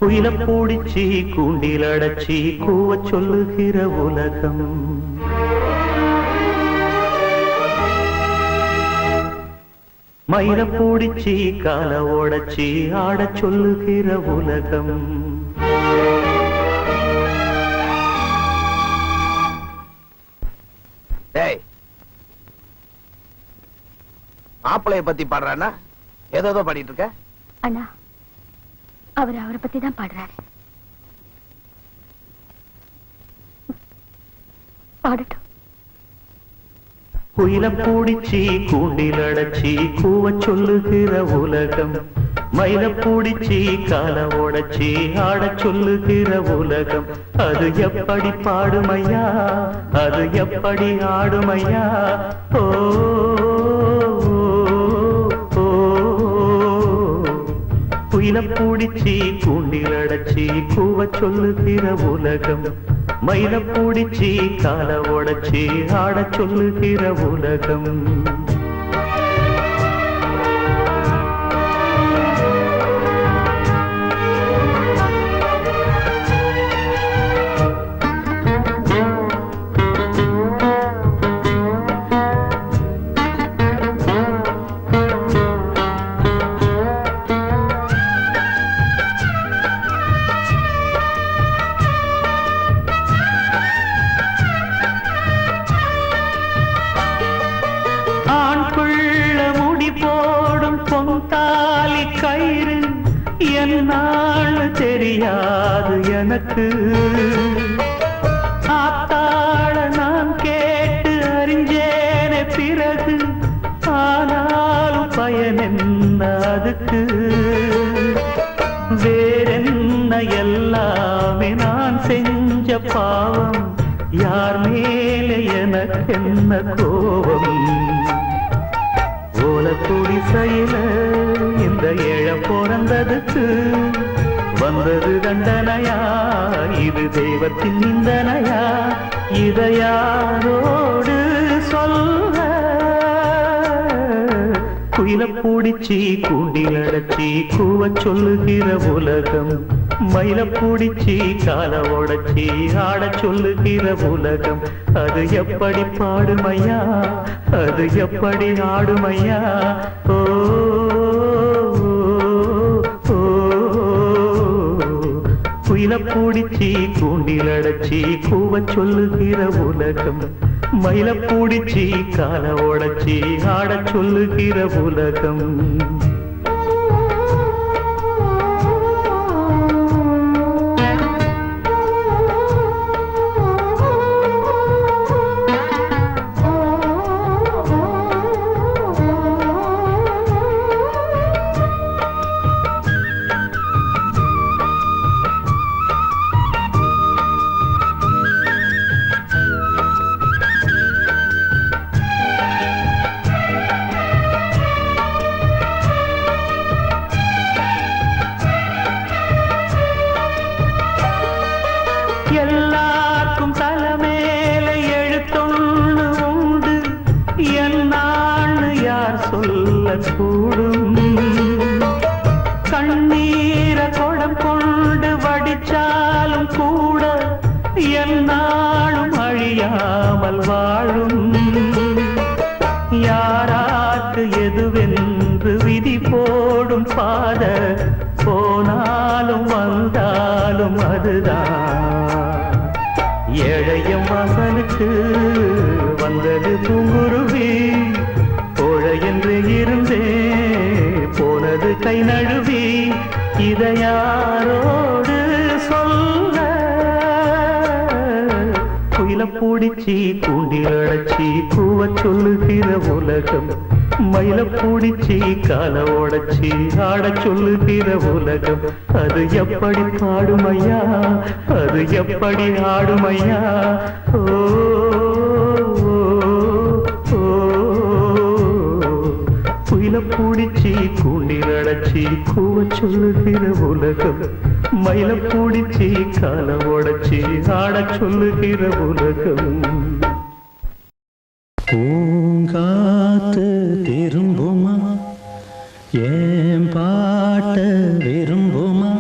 குயில பூடிச்சி கூண்டில் அடைச்சி கூவ சொல்லுகிற உலகம். மயில பூடிச்சி கால ஓடச்சி ஆட சொல்லுகிற உலகம். மாப்பிளைய பத்தி பாடுறானா? ஏதோ பாடிட்டு இருக்க அண்ணா. அவரை பத்தி தான் பாடுறாரு. பாடட்டும். குயில பூடிச்சி கூண்டில் அடைச்சி கூவ சொல்லுகிற உலகம். மயில பூடிச்சி கால ஓடச்சி ஆட சொல்லுகிற உலகம். அது எப்படி பாடுமையா, அது எப்படி ஆடுமையா? ஓ குயில பூடிச்சி கூண்டில் அடைச்சி கூவ சொல்லுகிற உலகம். மயில பூடிச்சி கால ஓடச்சி ஆட சொல்லுகிற உலகம். கயிறு என்னால் தெரியாது எனக்கு. ஆத்தாள நான் கேட்டு அறிஞ்சேனே பிறகு, ஆனாலும் பயன் என்ன அதுக்கு? வேறென்ன எல்லாமே நான் செஞ்ச பாவம், யார் மேலே எனக்கு என்ன கோபம்? ஓலக்குடி செயல இந்த ஏழ பிறந்ததுக்கு வந்தது தண்டனையா, இது தெய்வத்தின் நிந்தனையா? இதை யாரோடு சொல்ல? குயில பூடிச்சி கூண்டில் அடைச்சி கூவ சொல்லுகிற உலகம். மயில பூடிச்சி கால உடைச்சி ஆட சொல்லுகிற உலகம். அது எப்படி பாடுமையா, அது எப்படி ஆடுமையா? ஓ குயில பூடிச்சி கூண்டில் அடைச்சி கூவ சொல்லுகிற உலகம். மயில பூடிச்சி கால உடைச்சி ஆட சொல்லுகிற உலகம். எல்லாருக்கும் தலைமேல எழுத்தொன்னு உண்டு, என்னான்னு யார் சொல்ல கூடும்? கண்ணீர குடம் கொண்டு வடிச்சாலும் கூட என்னாலும் அழியாமல் வாழும். யாராக்கு எதுவென்று விதி போடும் பாத, போனாலும் வந்தாலும் அதுதான். ஏழையம் வாசலுக்கு வந்தது பூங்குருவி, கோழை என்று இருந்தே போனது கை நழுவி. இதை யாரோடு சொல்ல? குயில பூடிச்சி கூண்டில் அடைச்சி கூவ சொல்லுகிற உலகம். மயில பூடிச்சி கால உடைச்சி ஆட சொல்லுகிற உலகம். அது எப்படி பாடுமையா, அது எப்படி ஆடுமையா? ஓ குயில பூடிச்சி கூண்டில் அடைச்சி கூவ சொல்லுகிற உலகம். மயில பூடிச்சி கால உடைச்சி ஆட சொல்லுகிற உலகம். பூங்காத்து திரும்புமா, ஏன் பாட்ட விரும்புமா?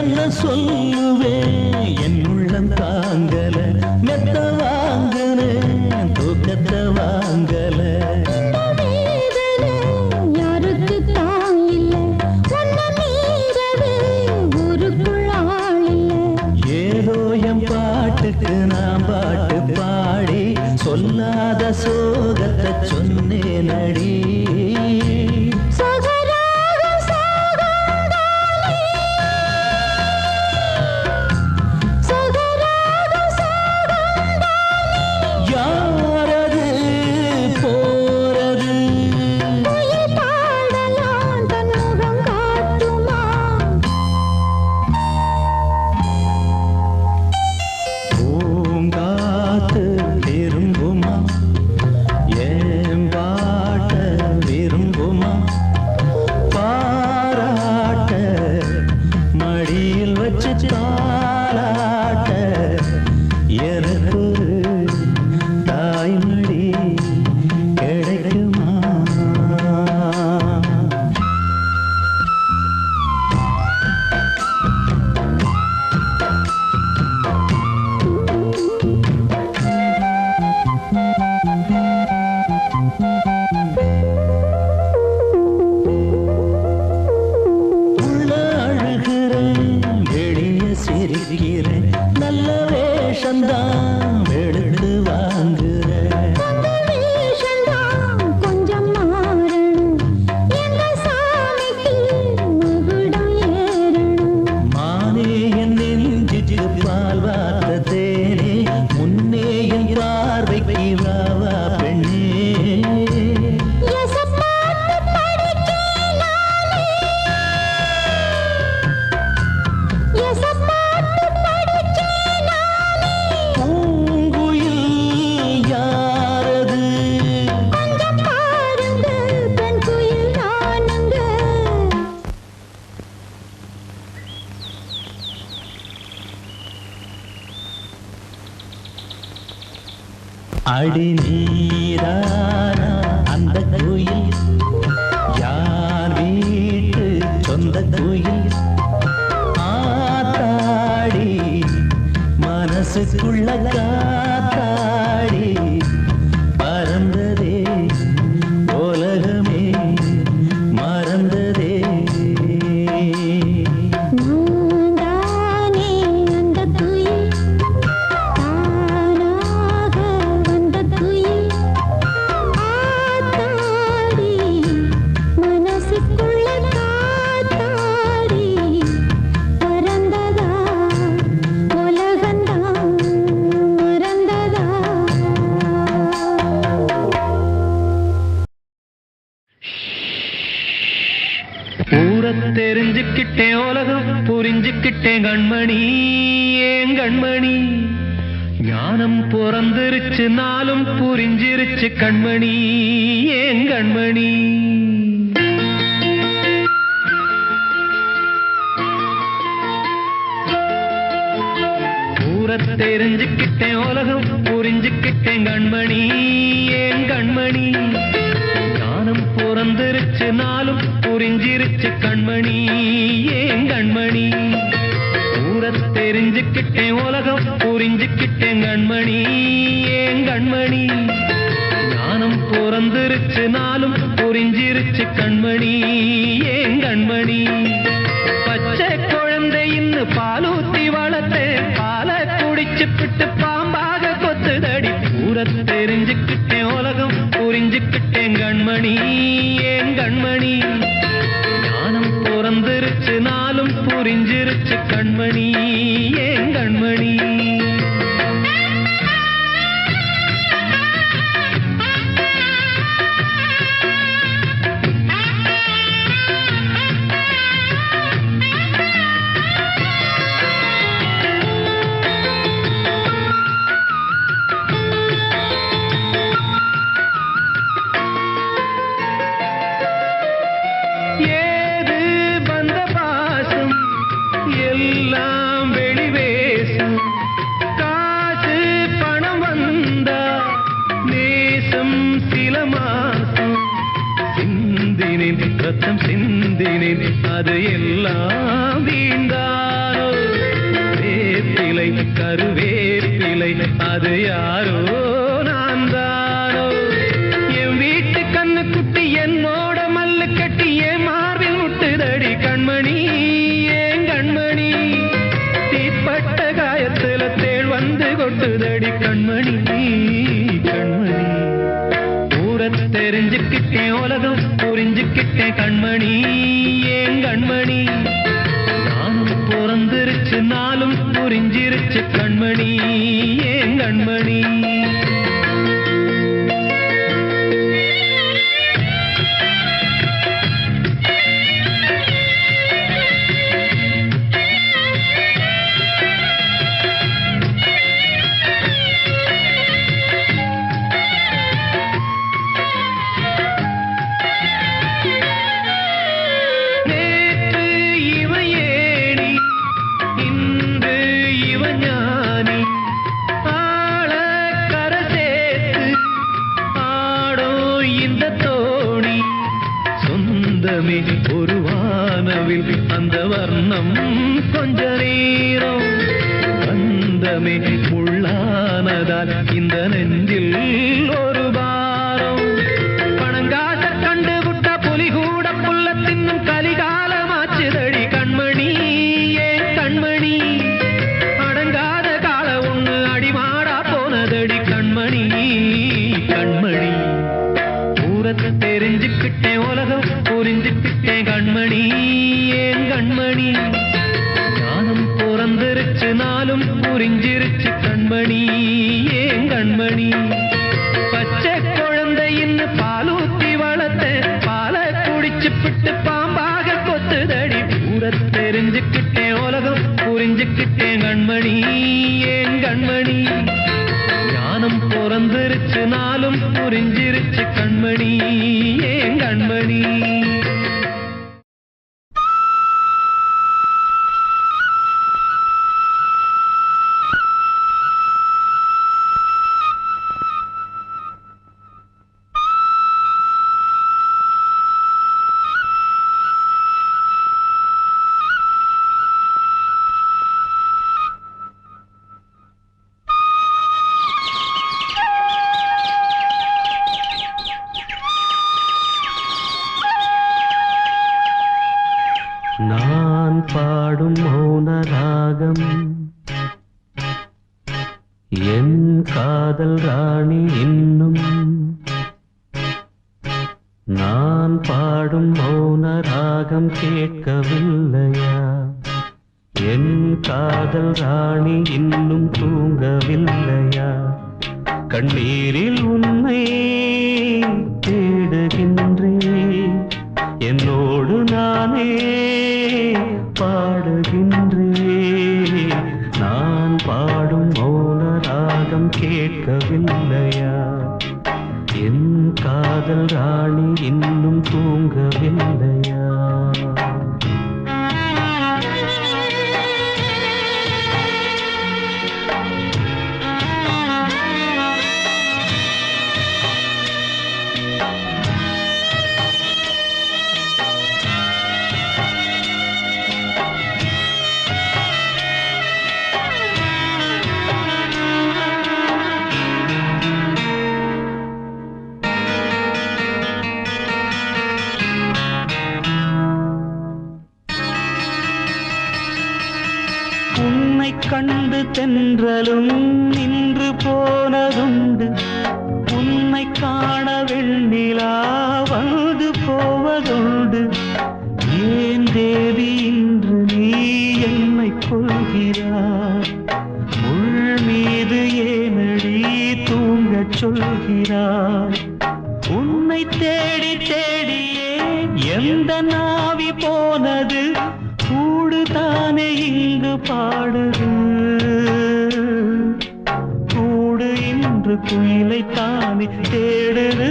என்ன சொல்லுவேன் என் உள்ளம் தாங்கல மெத்த வாங்கல தூக்கத்தை வாங்கல யாருக்கு தான் இல்லை ஒன்ன மீறவே ஊருக்குள் ஆள் இல்லை ஏதோ என் பாட்டுக்கு நான் பாட்டு பாடி சொல்லாத சோகத்தை சொன்னேன் அடி நல்ல வேஷந்தான் எடுத்து வாங்குறேன் கொஞ்சம் மாறணும் எங்க சாமிக்கு மகுடம் ஏறணும் மானே என் நெஞ்சுக்கு பால் வார்த்த தேனே முன்னே என் பார்வைக்கு வாவா பெண்ணே அடி நீரானா அந்த கோயில் யார் வீட்டு சொந்த கோயில் ஆத்தாடி மனசுக்குள்ள காத்தாடி பறந்ததே உலகமே மறந்ததே தெரிஞ்சுக்கிட்டேன் உலகம் புரிஞ்சுக்கிட்டேன் கண்மணி ஏன் கண்மணி ஞானம் பிறந்திருச்சு நாளும் புரிஞ்சிருச்சு கண்மணி ஏன் கண்மணி தெரிஞ்சுக்கிட்டேன் உலகம் புரிஞ்சுக்கிட்டேன் கண்மணி ஏன் கண்மணி ஞானம் பிறந்திருச்சு நாளும் புரிஞ்சிருச்சு கண்மணி ஏன் கண்மணி தெரிஞ்சுக்கிட்டேன் உலகம் புரிஞ்சுக்கிட்டேன் கண்மணி ஏன் கண்மணி ஞானம் பிறந்திருச்சு நாளும் புரிஞ்சிருச்சு கண்மணி ஏன் கண்மணி பச்சை குழந்தை இன்னும் பாலூத்தி வளர்த்து பாலை குடிச்சு பிட்டு பாம்பாக கொத்துதடி தெரிஞ்சுக்கிட்டேன் உலகம் புரிஞ்சுக்கிட்டேன் கண்மணி ஏன் கண்மணி ஞானம் பிறந்திருச்சு நாளும் புரிஞ்சிருச்சு கண்மணி ஏன் கண்மணி சில மாசம் முந்தினேன் ரத்தம் சிந்தினேன் அது எல்லாம் வீண்டானோ வேப்பிலை கருவேப்பிலை அது யாரோ நான் தானோ என் வீட்டு கண்ணு குட்டி என்னோட மல்லு கட்டி என் மார்பில் முட்டுதடி கண்மணி ஏன் கண்மணி தீப்பட்ட காயத்துல தேள் வந்து கொட்டுதடி கண்மணி கண்மணி ஊரத் தெரிஞ்சுக்கிட்டேன் உலகம் புரிஞ்சுக்கிட்டேன் கண்மணி ஏன் கண்மணி நானும் பிறந்திருச்சு நாளும் புரிஞ்சிருச்சு கண்மணி ஏன் கண்மணி ஒரு வானவில் அந்த வர்ணம் கொஞ்ச நேரம் வந்தமே உள்ளானதால் இந்த நெஞ்சில் ஒரு பாரம் பணங்காச கண்டு விட்ட புலி கூட புல்ல தின்னும் கலிகாலமாச்சுதடி கண்மணி ஏன் கண்மணி அடங்காத கால ஒண்ணு அடிமாடா போனதடி கண்மணி கண்மணி ஊரத்தை தெரிஞ்சுக்கிட்டேன் உலகம் புரிஞ்சுக்கிட்டேன் கண்மணி ஏன் கண்மணி ஞானம் பிறந்திருச்சு நாளும் புரிஞ்சிருச்சு கண்மணி ஏன் கண்மணி பச்சை குழந்தை இன்னும் பாலூத்தி வளர்த்த பாலை குடிச்சு பிட்டு பாம்பாக கொத்துதடி ஊரத் தெரிஞ்சுக்கிட்டேன் உலகம் புரிஞ்சுக்கிட்டேன் கண்மணி ஏன் கண்மணி ஞானம் பிறந்திருச்சு நாளும் புரிஞ்சிருச்சு கண்மணி ஏன் கண்மணி நான் பாடும் மௌன ராகம் என் காதல் ராணி இன்னும் நான் பாடும் மௌன ராகம் கேட்கவில்லையா என் காதல் ராணி இன்னும் தூங்கவில்லையா கண்ணீரில் உன்னை தேடுகின்றேன் என்னோடு நானே பாடுகின்றேன் நான் பாடும் மௌன ராகம் கேட்கவில்லையா என் காதல் ராணி இன்னும் தூங்கவில்லையா உன்னை கண்டு தென்றலும் நின்று போனதுண்டு உன்னை காண வெண்ணிலா வந்து போவதுண்டு ஏன் தேவி இன்று நீ என்னை கொள்கிறாய் முள் மீது ஏனடி தூங்கச் சொல்கிறாய் உன்னை தேடி தேடியே எந்த நாவி போனது கூடுதானே இங்கு பாடுது கூடு இன்று குயிலைத்தானே தேடுது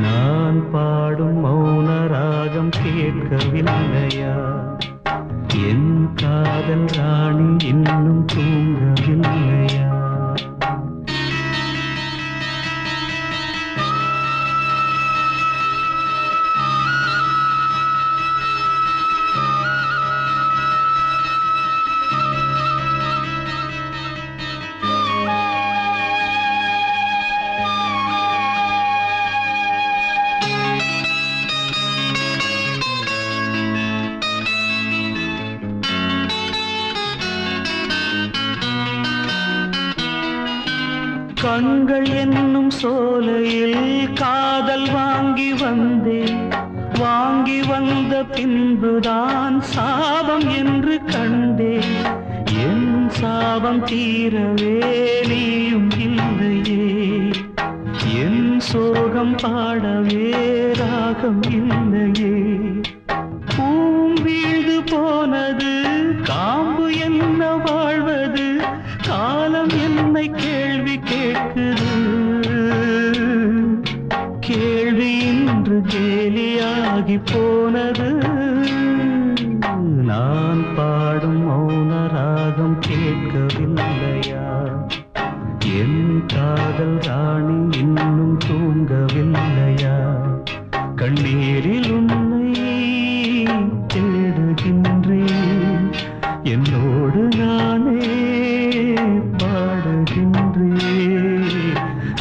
நான் பாடும் மௌன ராகம் கேட்கவில்லையா என் காதல் ராணி இன்னும் தூங்கவில்லையா கண்கள் என்னும் சோலையில் காதல் வாங்கி வந்தேன். வாங்கி வந்த பின்புதான் சாபம் என்று கண்டேன். என் சாபம் தீரவே நீயும் இல்லையே. என் சோகம் பாடவே ராகம் இல்லையே. பூம் வீழ்ந்து போனது காம்பு என்ன வாழ்வது. காலம் என்னை கேள்வி கேட்குது. கேள்வி இன்று கேலியாகி போனது. நான் பாடும் மௌன ராகம் கேட்கவில்லையா? என் காதல் ராணி இன்னும் தூங்கவில்லையா? கண்ணீரில் உன்னை தேடுகின்றேன். என்னோடு நானே பாடுகின்றேன்.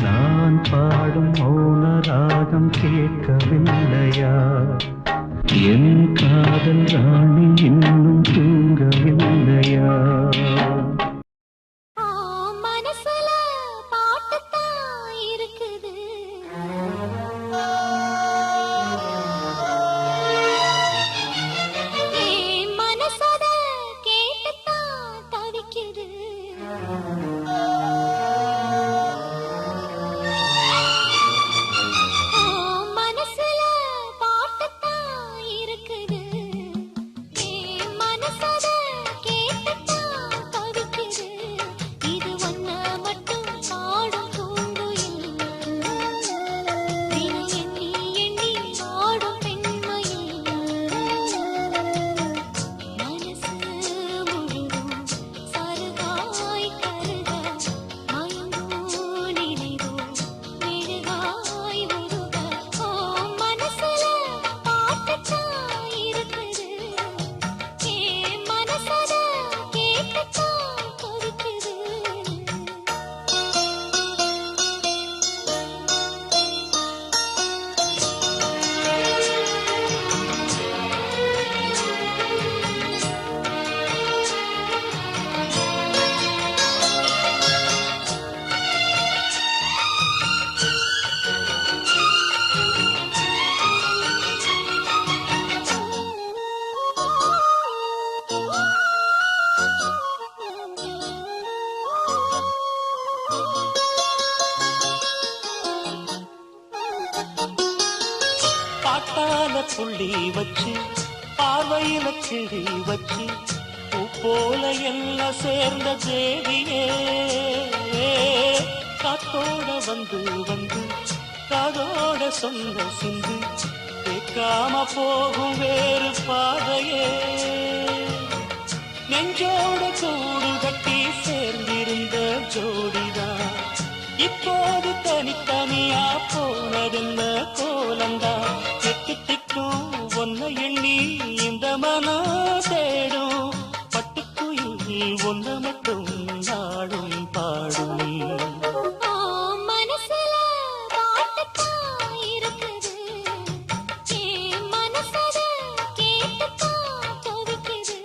நான் பாடும் மௌன ராகம் கேட்கவில்லையா? என் காதல் ராணி இன்னும் தூங்கவில்லையா? மனசுல பாட்டுத்தான் இருக்குது. என் மனசத கேட்டுத்தான் தவிக்குது. மனசுல பாட்டுத்தான் இருக்குது. என் மனசத கேட்டுத்தான் தவிக்குது. இது ஒன்ன மட்டும் பாடும் பூங்குயில். தினம் எண்ணி எண்ணி பாடும் பெண்மையில். மனசு முழுதும் சருகாய் கருக மயங்கும் நினைவோ மெழுகாய் உருக. மனசுல பாட்டுத்தான் இருக்குது. என் மனசத கேட்டுத்தான் தவிக்குது. பாட்டால புள்ளி வச்சு பார்வையில கிழி வச்சு பூ போல எல்லாம் சேர்ந்த தேவியே. காத்தோட வந்து வந்து காதோட சொன்ன சிந்து கேட்காம போகும் வேறு பாதையே. நெஞ்சோட கூடு கட்டி சேர்ந்திருந்த ஜோடிதான் இப்போது தனித்தனியா போனதென்ன கோலந்தா. எட்டு திக்கும் ஒன்ன எண்ணி இந்த மனம் தேடும். பட்டுக்குயில் ஒன்ன மட்டும் நாடும் பாடும். மனசுல பாட்டுத்தான் இருக்குது. என் மனசத கேட்டுத்தான் தவிக்குது.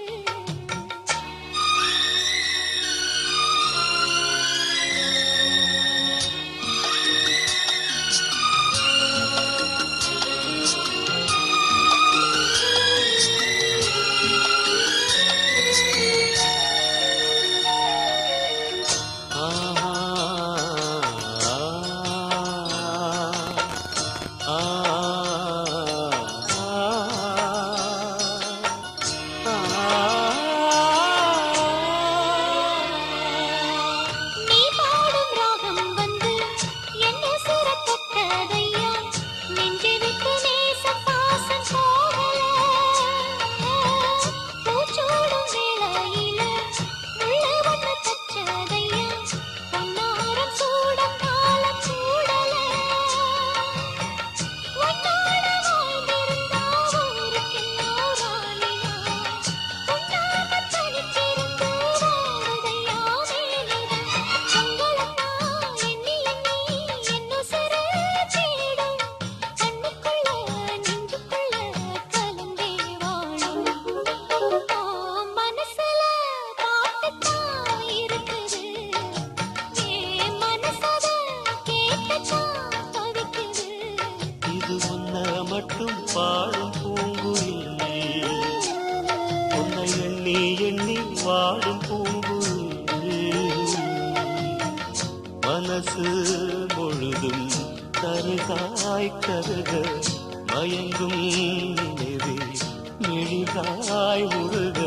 பாடும் பூங்குயில் உன்னை எண்ணி எண்ணி வாடும் பூங்குயில் மனசு முழுதும் கருகாய் கருக மயங்கும் நினைவே மெழுகாய் உருக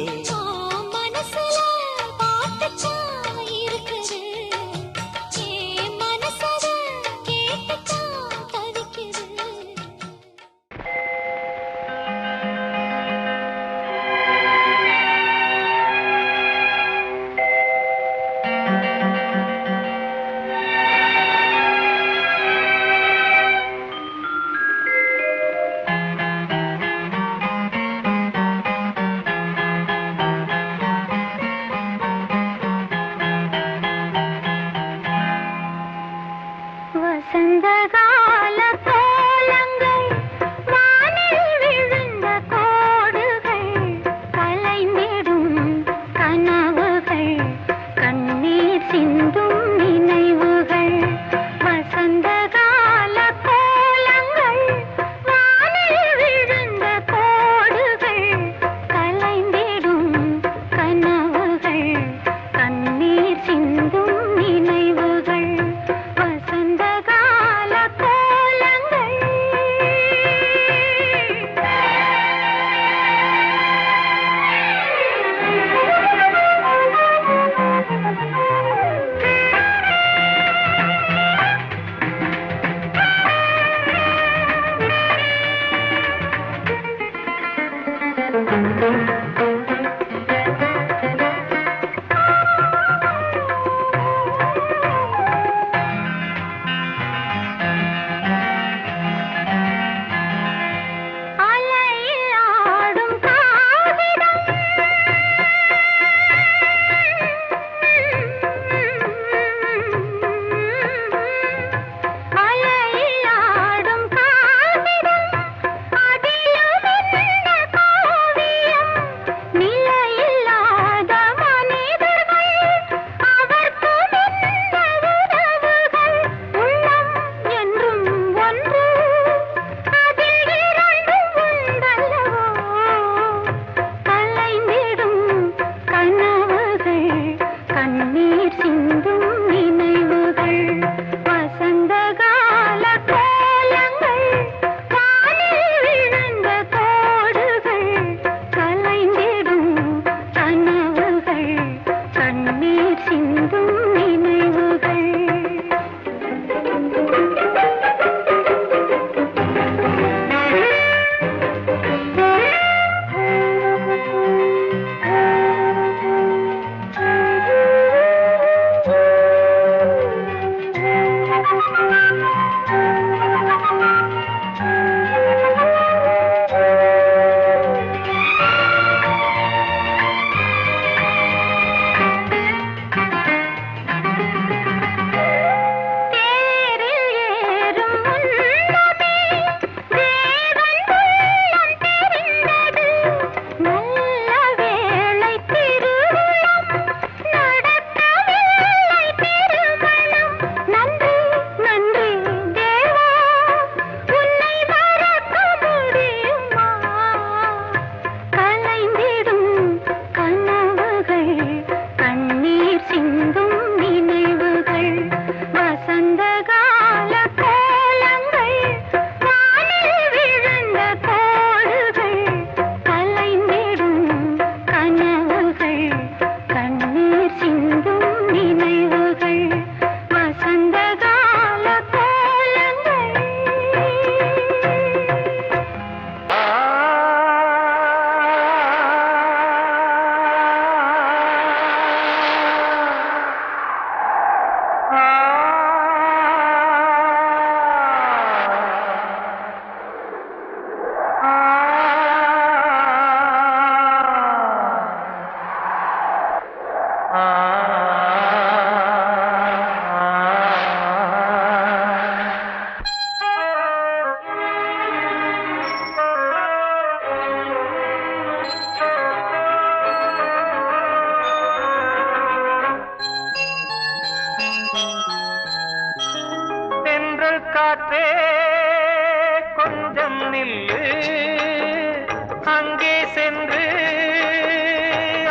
அங்கே சென்று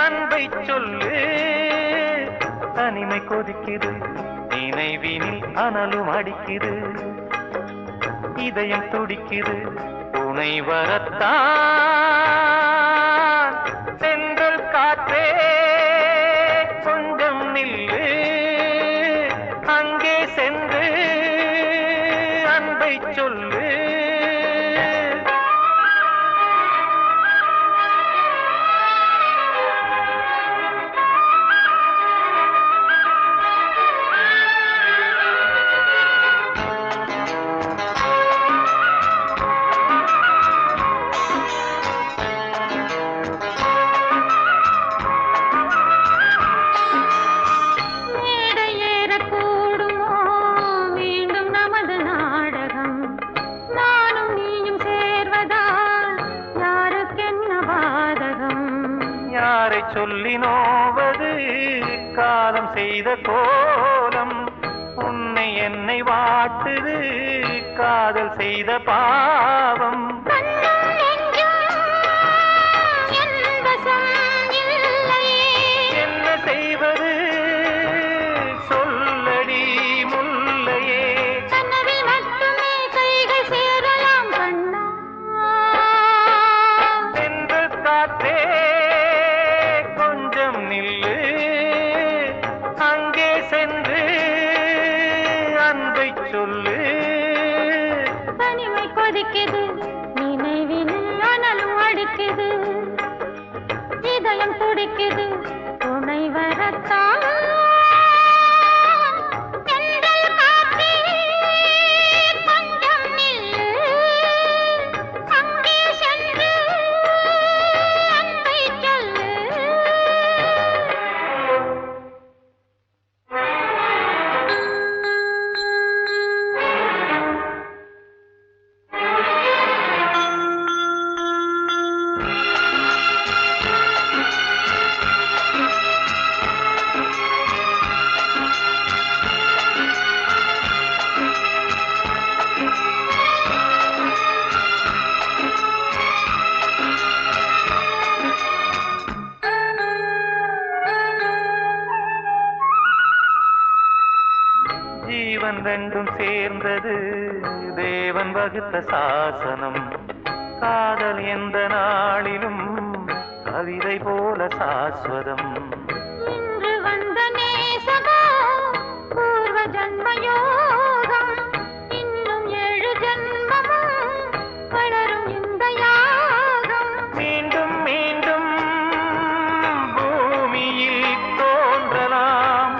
அன்பை சொல்லு. தனிமை கொதிக்குது, நினைவினில் அனலும் அடிக்குது, இதயம் துடிக்குது, துணை வரத்தான். சென்றல் காற்றே கொஞ்சம் நில்லு, அங்கே சென்று அன்பை சொல்லு. சொல்லி நோவது காலம் செய்த கோலம், உன்னை என்னை வாட்டுது காதல் செய்த பாவம். என்ன செய்வது சொல்லடி முல்லையே, சென்று காற்றே நில்லு, அங்கே சென்று அன்பை சொல்லு. தனிமை கொதிக்குது, நினைவினில் அனலும் அடிக்குது, இதயம் துடிக்குது, துணை வரத்தான். ஜீவன் ரெண்டும் சேர்ந்தது தேவன் வகுத்த சாசனம், காதல் எந்த நாளிலும் கவிதை போல சாஸ்வதம். இன்று வந்த நேசகா பூர்வ ஜன்மயோகம், இன்னும் 7 ஜன்மமும் வளரும் இந்த யாகம். மீண்டும் மீண்டும் பூமியில் தோன்றலாம்,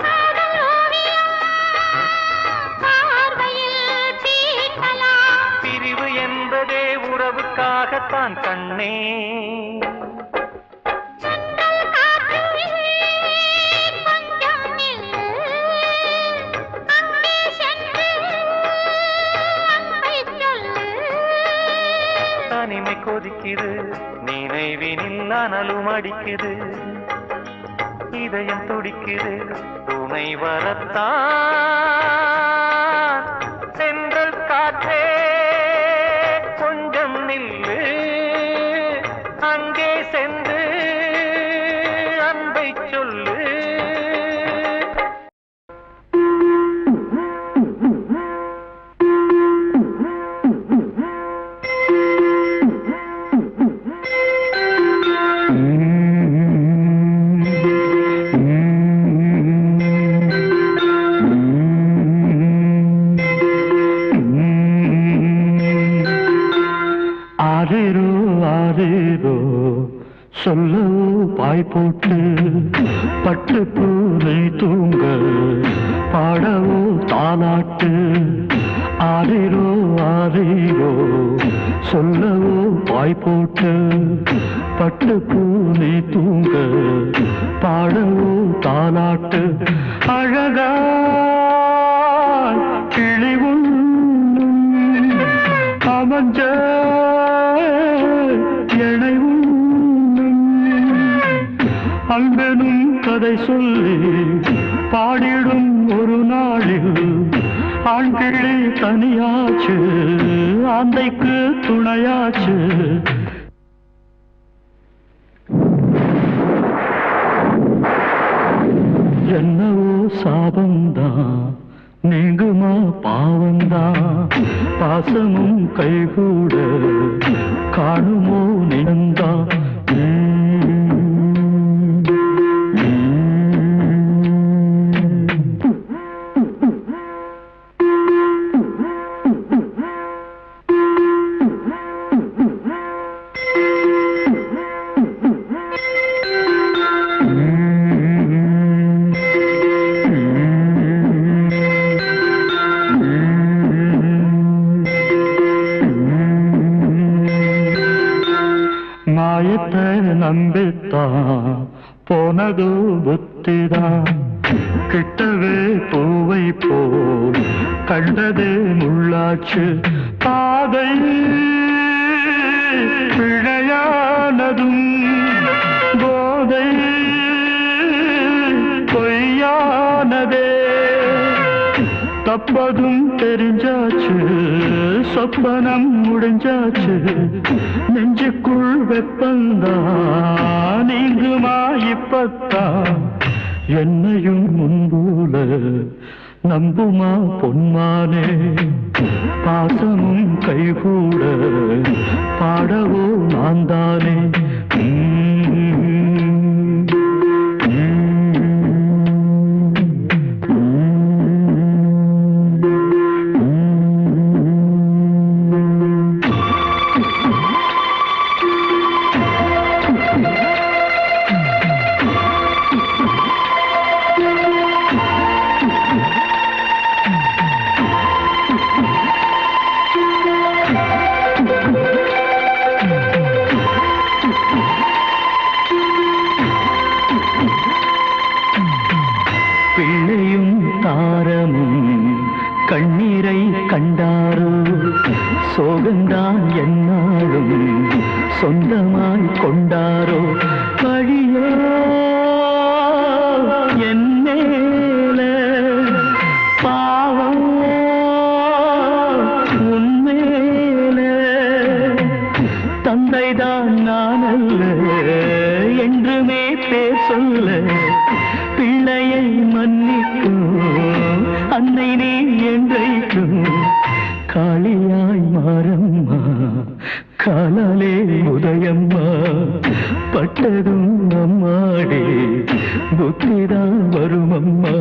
பிரிவு என்பதே உறவுக்காகத்தான் கண்ணே. தனிமை கொதிக்குது, நினைவினில் அனலும் அடிக்குது, இதயம் துடிக்குது, துணை வரத்தான். சென்றல் காற்றே கொஞ்சம் நில்லு, அங்கே சென்று அன்பை சொல்லு. சொல்லோ பாய் போட்டு பட்டு பூனை தூங்க பாடவோ தாலாட்டு. ஆரிரோ ஆரிரோ சொல்லவோ பாய் போட்டு பட்டு பூனை தூங்க பாடவோ தாலாட்டு. அழகா கிளி உண்ணும் அமைஞ்ச எனை அன்பெனும் கதை சொல்லி பாடிடும் ஒரு நாளில் ஆண்கிளி தனியாச்சு, ஆந்தைக்கு துணையாச்சு. என்னவோ சாபந்தான் நீங்குமா பாவந்தான் பாசமும் கைகூட காணுமோ நினைந்தா மாயத்தை நம்பித்தான் போனதோ புத்திதான் கிட்டவே பூவை போல் கண்டதே முள்ளாச்சு பாதை பிழையானதும் போதை பொய்யானதே தப்பதும் தெரிஞ்சாச்சு சொப்பனம் முடிஞ்சாச்சு நெஞ்சுக்குள் வெப்பந்தான் நீங்குமா இப்பத்தான் என்னையும் முன்போல நம்புமா பொன்மானே பாசமும் கைகூட பாடவோ நான் தானே பிள்ளையும் தாரமும் கண்ணீரை கண்டாரோ சோகந்தான் என்னாலும் சொந்தமாய் கொண்டாரோ வழியோ என் மேல பாவம் உன்மேல தந்தைதான் நான் அல்ல என்றுமே பேர் சொல்ல பிள்ளையை மன்னிக்கும் அன்னை நீ என்றைக்கும் காளியாய் மாறம்மா காலாலே உதயம்மா பட்டதும் அம்மாடே புத்திதான் வரும் அம்மா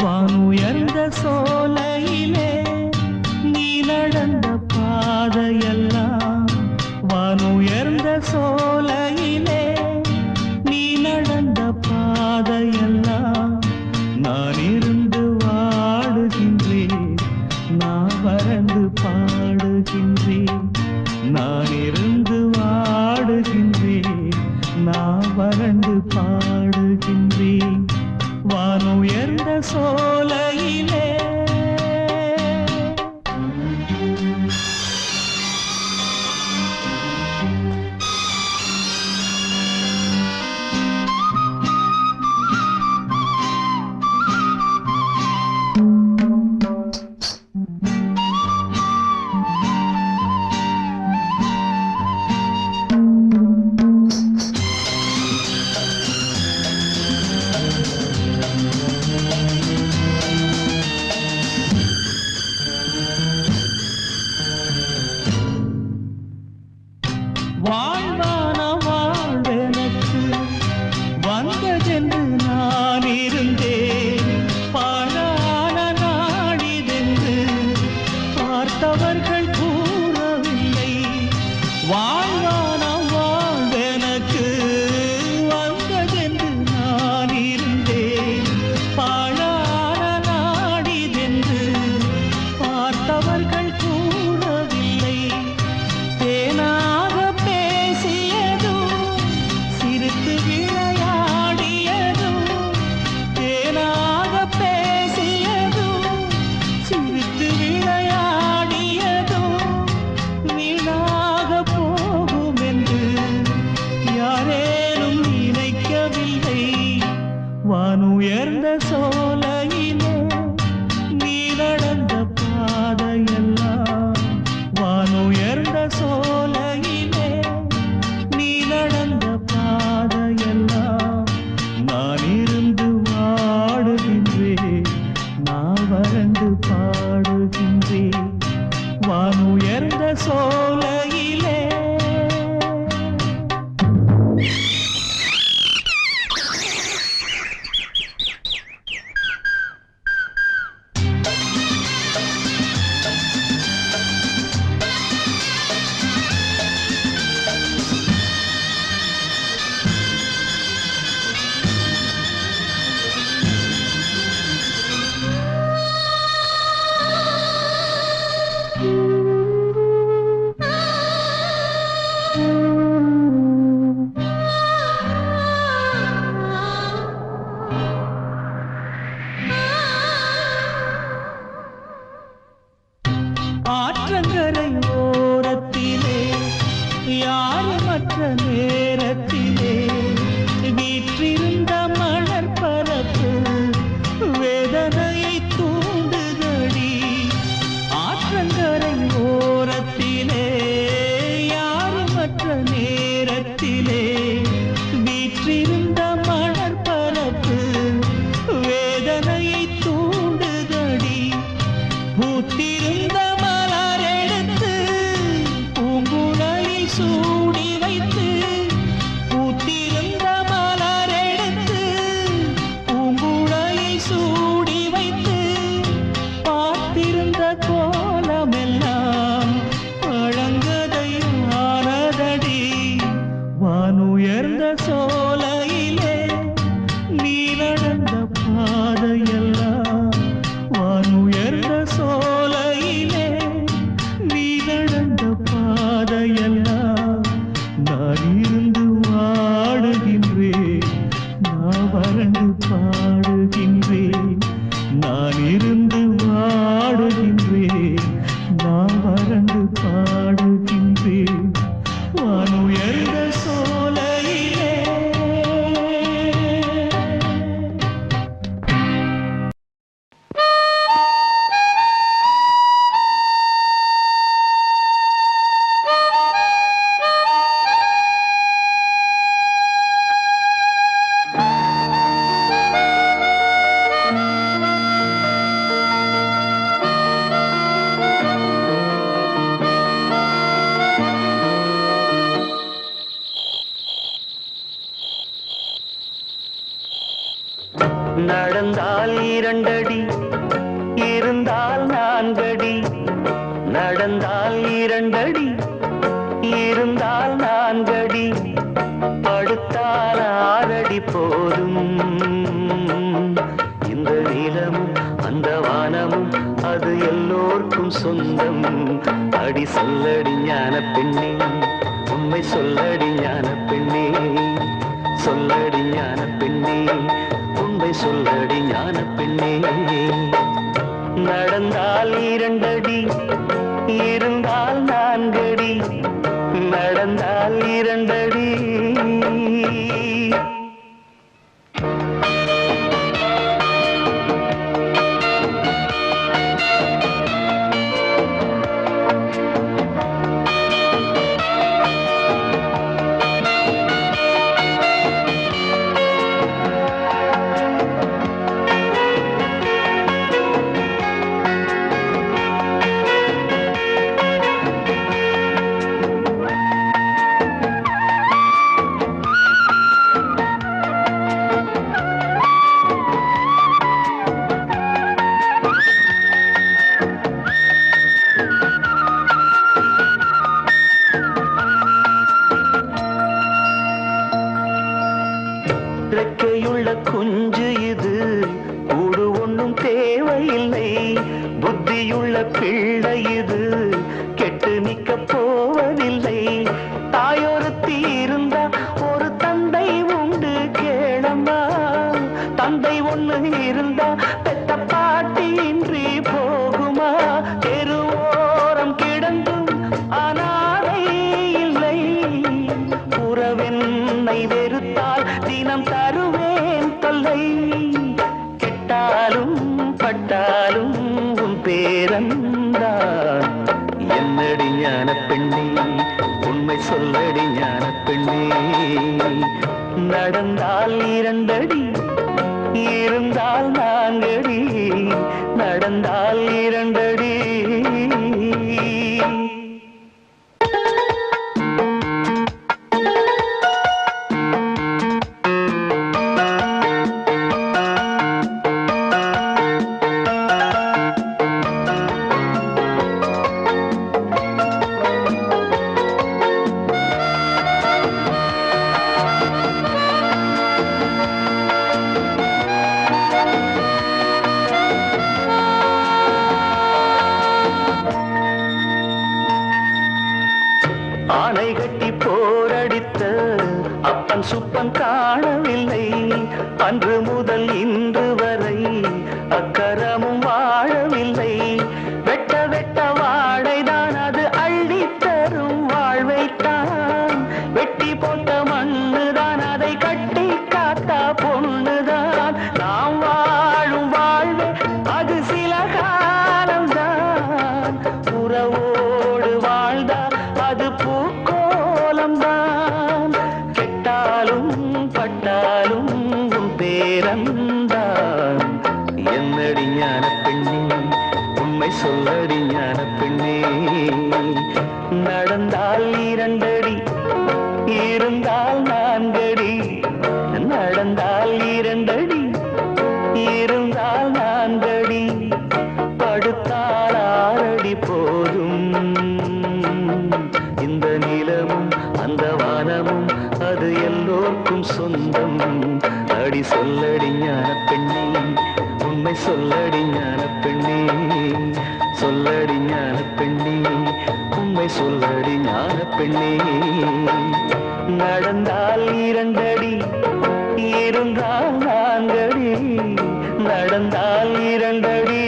வானுயர்ந்த சோலையிலே நீ நடந்த பாதையெல்லாம் வானுயர்ந்த சோலையிலே நீ நடந்த பாதையெல்லாம் நான் இருந்து வாடுகின்றேன் நான் வறந்து பாடுகின்றேன் நான் இருந்து வாடுகின்றேன் நான் வறண்டு பாடுகின்றேன் வானுயர்ந்த சோலையிலே வானுயர்ந்த சோலையிலே நீ நடந்த பாதையெல்லாம் வானுயர்ந்த சோலையிலே நீ நடந்த பாதையெல்லாம் நான் இருந்து வாடுகின்றேன் நான் வறண்டு பாடுகின்றேன் வானுயர்ந்த சோலையிலே ஆற்றங்கரை ஓரத்திலே யாருமற்ற நேரத்திலே வீற்றிருந்த மலர் பரப்பு வேதனையை தூண்டுதடி ஆற்றங்கரை ஓரத்திலே யாருமற்ற நேரத்திலே வீற்றிருந்த மலர் பரப்பு வேதனையை தூண்டுதடி பூத்திருந்த மலரெடுத்து பூங்குழலில் சூடி வைத்து பூத்திருந்த மலரெடுத்து பூங்குழலில் சூடி வைத்து பார்த்திருந்த கோலமெல்லாம் பழங்கதையானதடி வானுயர்ந்த சோலையிலே நீ நடந்த பாதையெல்லாம் வானுயர்ந்த சோலையிலே நீ நடந்த பாதையெல்லாம் நான் இருந்து வாடுகின்றேன் நான் வறண்டு பாடுகின்றேன் நான் இருந்து வாடுகின்றேன் நான் வறண்டு பாடுகின்றேன் வானுயர்ந்த சோலையிலே நடந்தால் 2 அடி இருந்தால் 4 அடி நடந்தால் 2 அடி இருந்தால் 4 அடி படுத்தால் 6 அடி போதும் இந்த நிலமும் அந்த வானமும் அது எல்லோர்க்கும் சொந்தம் அடி சொல்லடி ஞான பெண்ணே உண்மை சொல்லடி ஞான பெண்ணே சொல்லடி ஞான பெண்ணே உண்மை சொல்லடி ஞான பெண்ணே நடந்தால் 2 அடி இருந்தால் 4 அடி நடந்தால் 2 அடி ரெக்கையுள்ள குஞ்சு இது கூடு ஒன்றும் தேவையில்லை புத்தியுள்ள பிள்ளை இது கெட்டு நிக்க போவதில்லை தாயொருத்தி இருந்தா ஒரு தந்தை உண்டு கேளம்மா தந்தை ஒண்ணு இருந்தா பெத்த பாட்டி இன்றி போகுமா தெருவோரம் கிடந்தும் அனாதை இல்லை உறவென்னை வெறுத்தால் தினம் தருவேன் தொல்லை இல்லை கெட்டாலும் பட்டாலும் உன் பேரந்தான் என்னடி ஞான பெண்ணே உண்மை சொல்லடி ஞான பெண்ணே நடந்தால் 2 அடி இருந்தால் 4 அடி நடந்தால் 2 அடி ஆனை கட்டி போரடித்த அப்பன் சுப்பன் காணவில்லை அன்று முதல் இன்று வரை அக்கரமும் வாழவில்லை வெட்ட வெட்ட வாழைதான் அது அள்ளி தரும் வாழ்வைத்தான் வெட்டி போட்ட மண்ணுதான் அதை கட்டி காத்தா பொண்ணுதான் நாம் வாழும் வாழ்வே அது சில காலம்தான் உறவோடு வாழ்ந்தால் அது பூக்கோலம்தான் கெட்டாலும் பட்டாலும் உன் பேரந்தான் என்னடி ஞான பெண்ணே உண்மை சொல்லடி ஞான பெண்ணே நடந்தால் 2 அடி இருந்தால் 4 அடி நடந்தால் 2 அடி இருந்தால் 4 அடி படுத்தால் 6 அடி போதும் இந்த நிலமும் அந்த வானமும் அது எல்லோருக்கும் சொந்தம் அடி சொல்லடி ஞான பெண்ணே உண்மை சொல்லடி ஞான பெண்ணே சொல்லடி ஞான பெண்ணே உண்மை சொல்லடி ஞான பெண்ணே நடந்தால் 2 அடி இருந்தால் 4 அடி நடந்தால் 2 அடி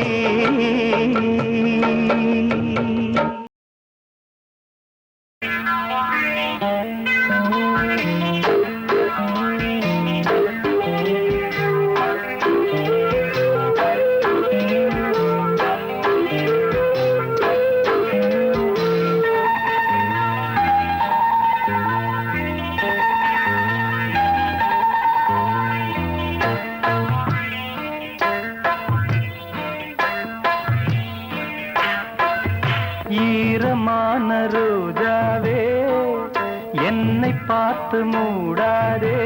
ஈரமான ரோஜாவே என்னை பார்த்து மூடாதே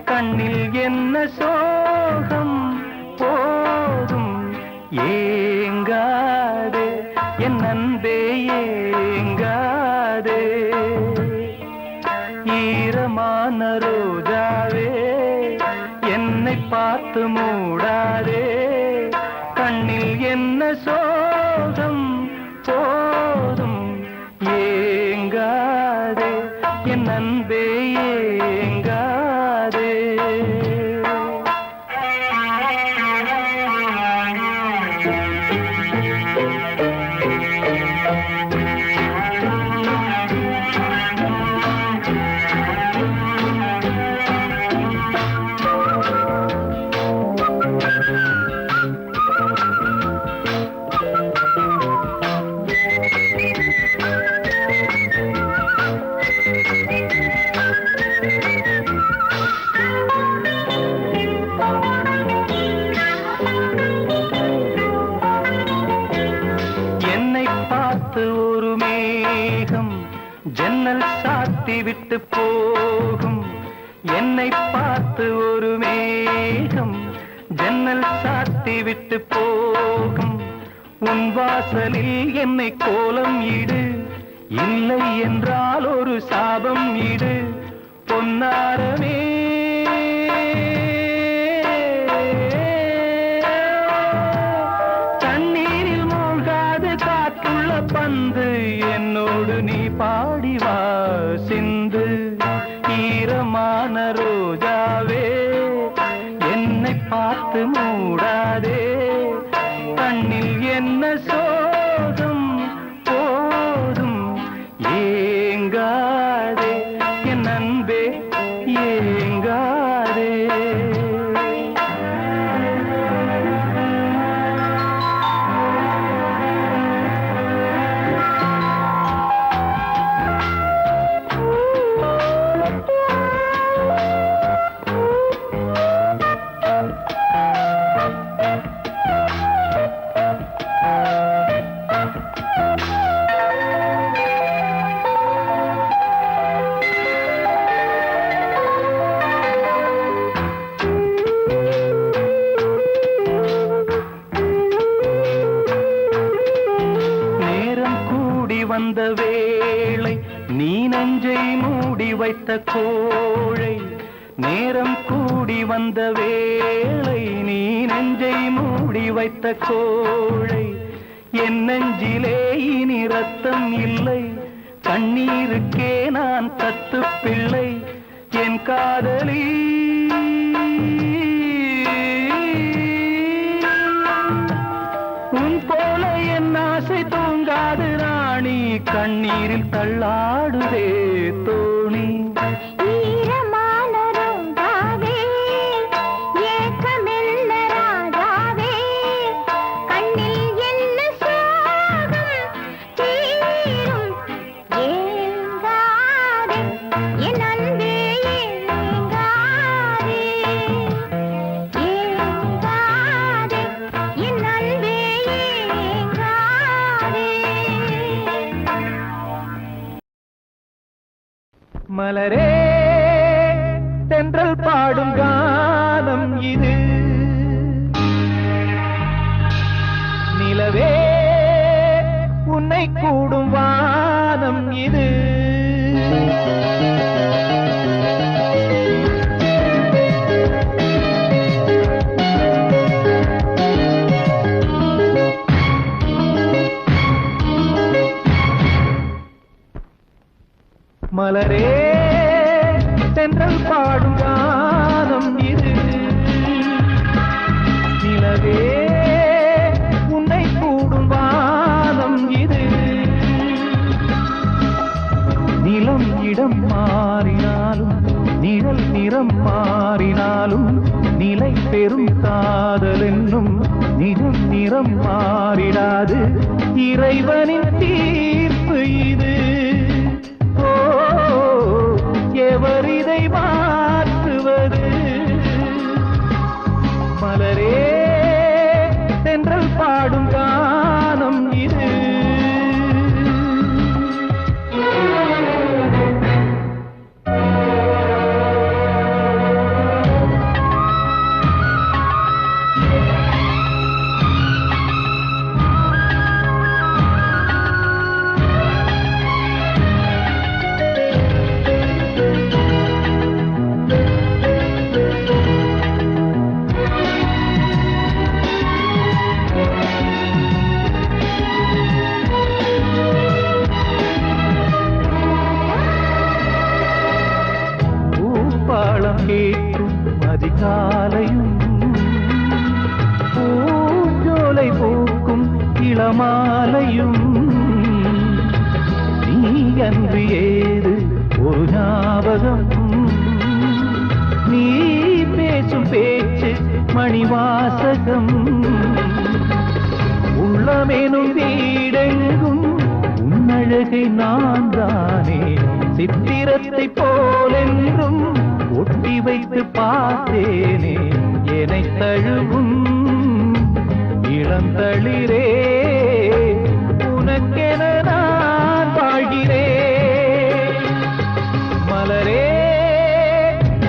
கண்ணில் என்ன சோகம் போதும் ஏங்காதே என் அன்பே ஏங்காதே ஈரமான ரோஜாவே என்னை பார்த்து மூடாதே கண்ணில் என்ன சோகம் போதும் ஏங்காதே என் அன்பே ஏங்காதே ஜன்னல் சாத்தி விட்டு போகும் என்னை பார்த்து ஒரு மேகம் ஜன்னல் சாத்தி விட்டு போகும் உன் வாசலில் என்னை கோலம் இடு இல்லை என்றால் ஒரு சாபம் இடு பொன்னாரமே தண்ணீரில் மூழ்காது காற்றுள்ள பந்து என்னோடு நீ பாடி வா சிந்து ஈரமான ரோஜாவே என்னை பார்த்து மூடாதே கண்ணில் என்ன சோகம் போதும் ஏங்காதே என் அன்பே ஏங்காதே வந்த வேளை நீ நெஞ்சை மூடி வைத்த கோழை நேரம் கூடி வந்த வேளை நீ நெஞ்சை மூடி வைத்த கோழை என் நெஞ்சிலே இனி ரத்தம் இல்லை கண்ணீருக்கே நான் தத்து பிள்ளை என் காதலி உன் போல என் ஆசை தூங்காது ராணி கண்ணீரில் தள்ளாடுதே தோணி மலரே தென்றல் பாடும் கானம் இது நிலவே உன்னை கூடும் வானம் இது மலரே தென்றல் பாடும் கானம் இது நிலவே உன்னை கூடும் வானம் இது நிலம் இடம் மாறினாலும் நிழல் நிறம் மாறினாலும் நிலை பெறும் காதல் என்னும் நிஜம் நிறம் மாறிடாது இறைவனின் தீர்ப்பு இது எவர் இதை மாற்றுவது மலரே தென்றல் பாடும் கானம் இது கேட்கும் அதிகாலையும் பூஞ்சோலை பூக்கும் இளமாலையும் நீ அன்று ஏது ஒரு ஞாபகம் நீ பேசும் பேச்சு மணிவாசகம் உள்ளமெனும் வீடெங்கும் உன்னழகை நான் தானே சித்திரத்தை போலென்றும் ஒட்டி வைத்து பார்த்தேனே என்னை தழுவும் இளந்தளிரே உனக்கென நான் வாழ்கிறேன் மலரே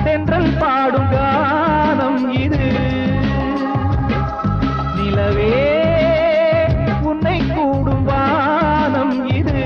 தென்றல் பாடும் கானம் இது நிலவே உன்னை கூடும் வானம் இது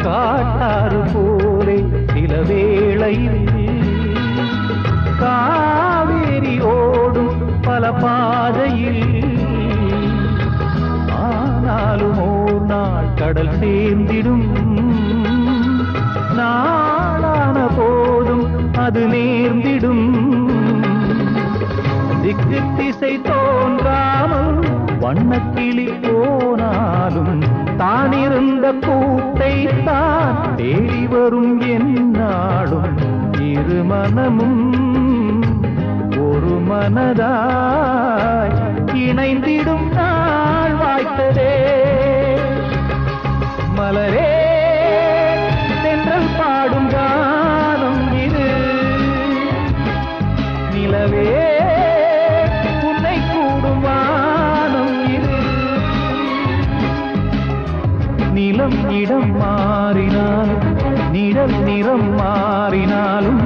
காட்டாறு போலே சில வேளையில் காவேரி ஓடும் பல பாதையில் ஆனாலும் ஓர் நாள் கடல் சேர்ந்திடும் நாளான போதும் அது நேர்ந்திடும் திக்கு திசை தோன்றாமல் வண்ணக்கிளி போனாலும் தானிருந்த கூட்டை தான் தேடி வரும் என்னாலும் இரு மனமும் ஒரு மனதாய் இணைந்திடும் நாள் வாய்த்ததே. மலரே தென்றல் பாடும் கானம் இது, நிலவே உன்னை கூடும் வானம் இது. நிலம் இடம் மாறினாலும் நிழல் நிறம் மாறினாலும்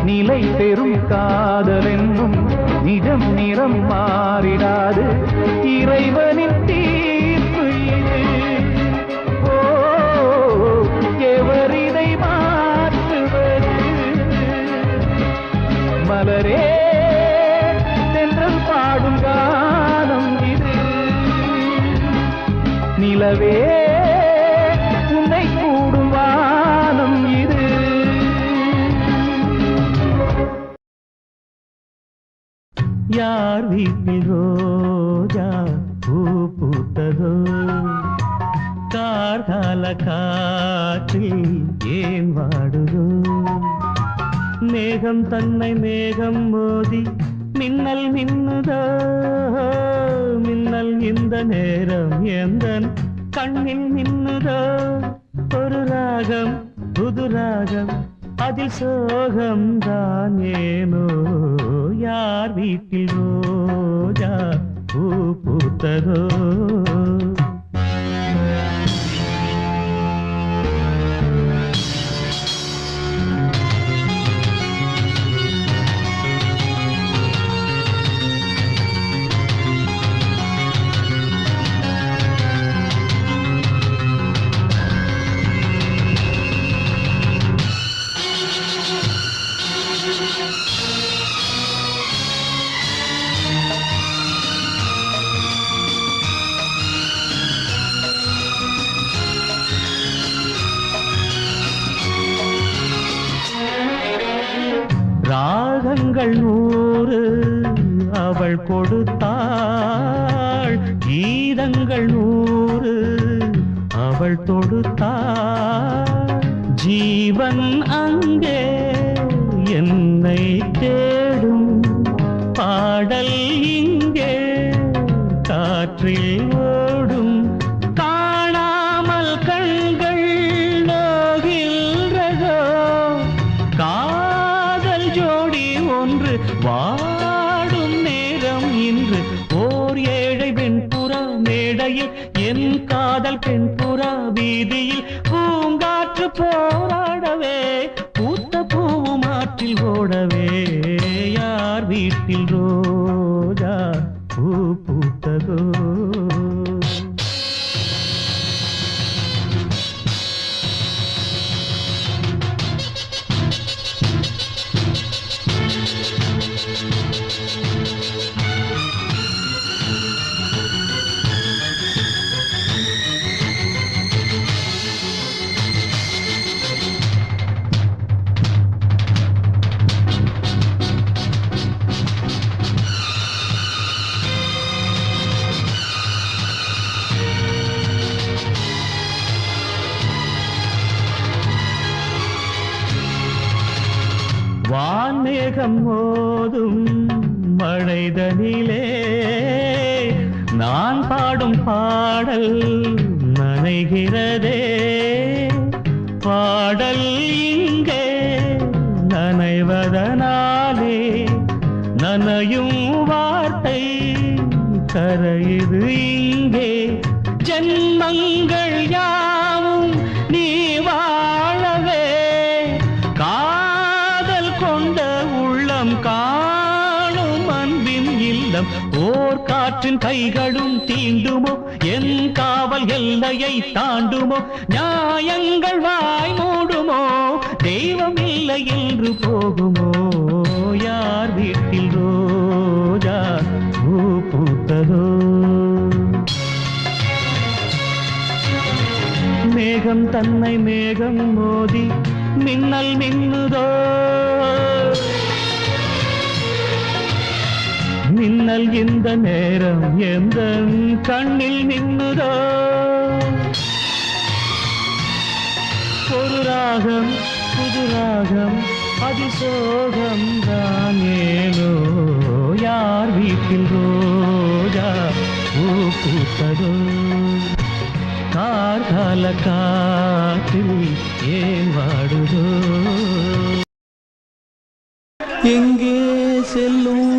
நிலை பெறும் காதல் என்னும் நிஜம் நிறம் மாறிடாது. இறைவனின் தீர்ப்பு இது. ஓ, எவர் இதை மாற்றுவது? மலரே தென்றல் பாடும் கானம் இது, நிலவே உன்னை கூடும் வானம் இது. யார் வீட்டில் ரோஜா பூ பூத்ததோ, கார்கால காற்றில் ஏன் வாடுதோ? மேகம் தன்னை மேகம் மோதி மின்னல் மின்னுதோ, மின்னல் இந்த நேரம் எந்தன் கண்ணில் மின்னுதோ. ஒரு ராகம் புது ராகம் அதில் சோகம் தான் ஏனோ. யார் வீட்டில் ரோஜா பூ பூத்ததோ? ராகங்கள் 100 அவள் கொடுத்தாள், கீதங்கள் 100 அவள் தொடுத்தாள். ஜீவன் அங்கே என்னை தேடும், பாடல் இங்கே காற்றில் ஓடும். காணாமல் கண்கள் நோகின்றதோ, ஜோடி ஒன்று வாடும் நேரம் இன்று. ஓர் ஏழை வெண்புறா மேடையில் என் காதல் பெண்புறா வீதியில் பூங்காற்று போராடவே, பூத்த பூவும் ஆற்றில் ஓடவே. யார் வீட்டில் ரோஜா பூ பூத்ததோ? வான்மேகம் மோதும் மழைதனிலே நான் பாடும் பாடல் நனைகிறதே. பாடல் இங்கே நனைவதனாலே நனையும் வார்த்தை கரையுது இங்கே. ஜன்மங்கள் யாவும் நீ வாழவே, காதல் கொண்ட உள்ளம் காணும் அன்பின் இல்லம். ஓர் காற்றின் கைகளும் தீண்டுமோ, என் காவல் எல்லையை தாண்டுமோ? நியாயங்கள் வாய் மூடுமோ, தெய்வம் இல்லை என்று போகுமோ? யார் வீட்டில் ரோஜா பூ பூத்ததோ? மேகம் தன்னை மேகம் மோதி மின்னல் மின்னுதோ, மின்னல் இந்த நேரம் எந்த கண்ணில் மின்னுதோ. ஒரு ராகம் புது ராகம் அதிசோகம் தான் ஏனோ. யார் வீட்டில் ரோஜா கால காற்றில் ஏன் வாடுதோ எங்கே செல்லும்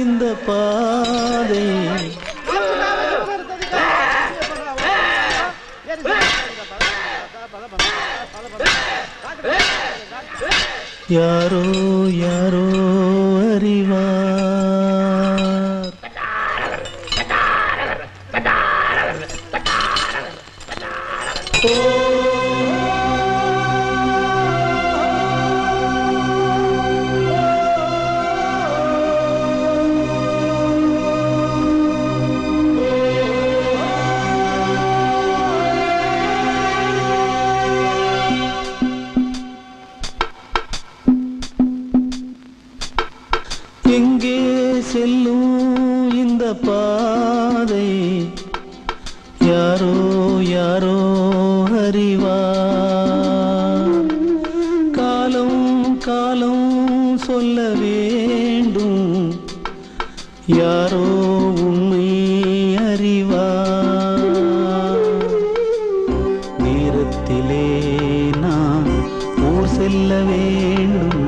இந்த பாதை யாரோ யாரோ அறிவார் எங்கே செல்லும் இந்த பாதை யாரோ யாரோ அறிவார் காலம் காலம் சொல்ல வேண்டும் யாரோ உண்மை அறிவார் நேரத்திலே நான் ஊர் செல்ல வேண்டும்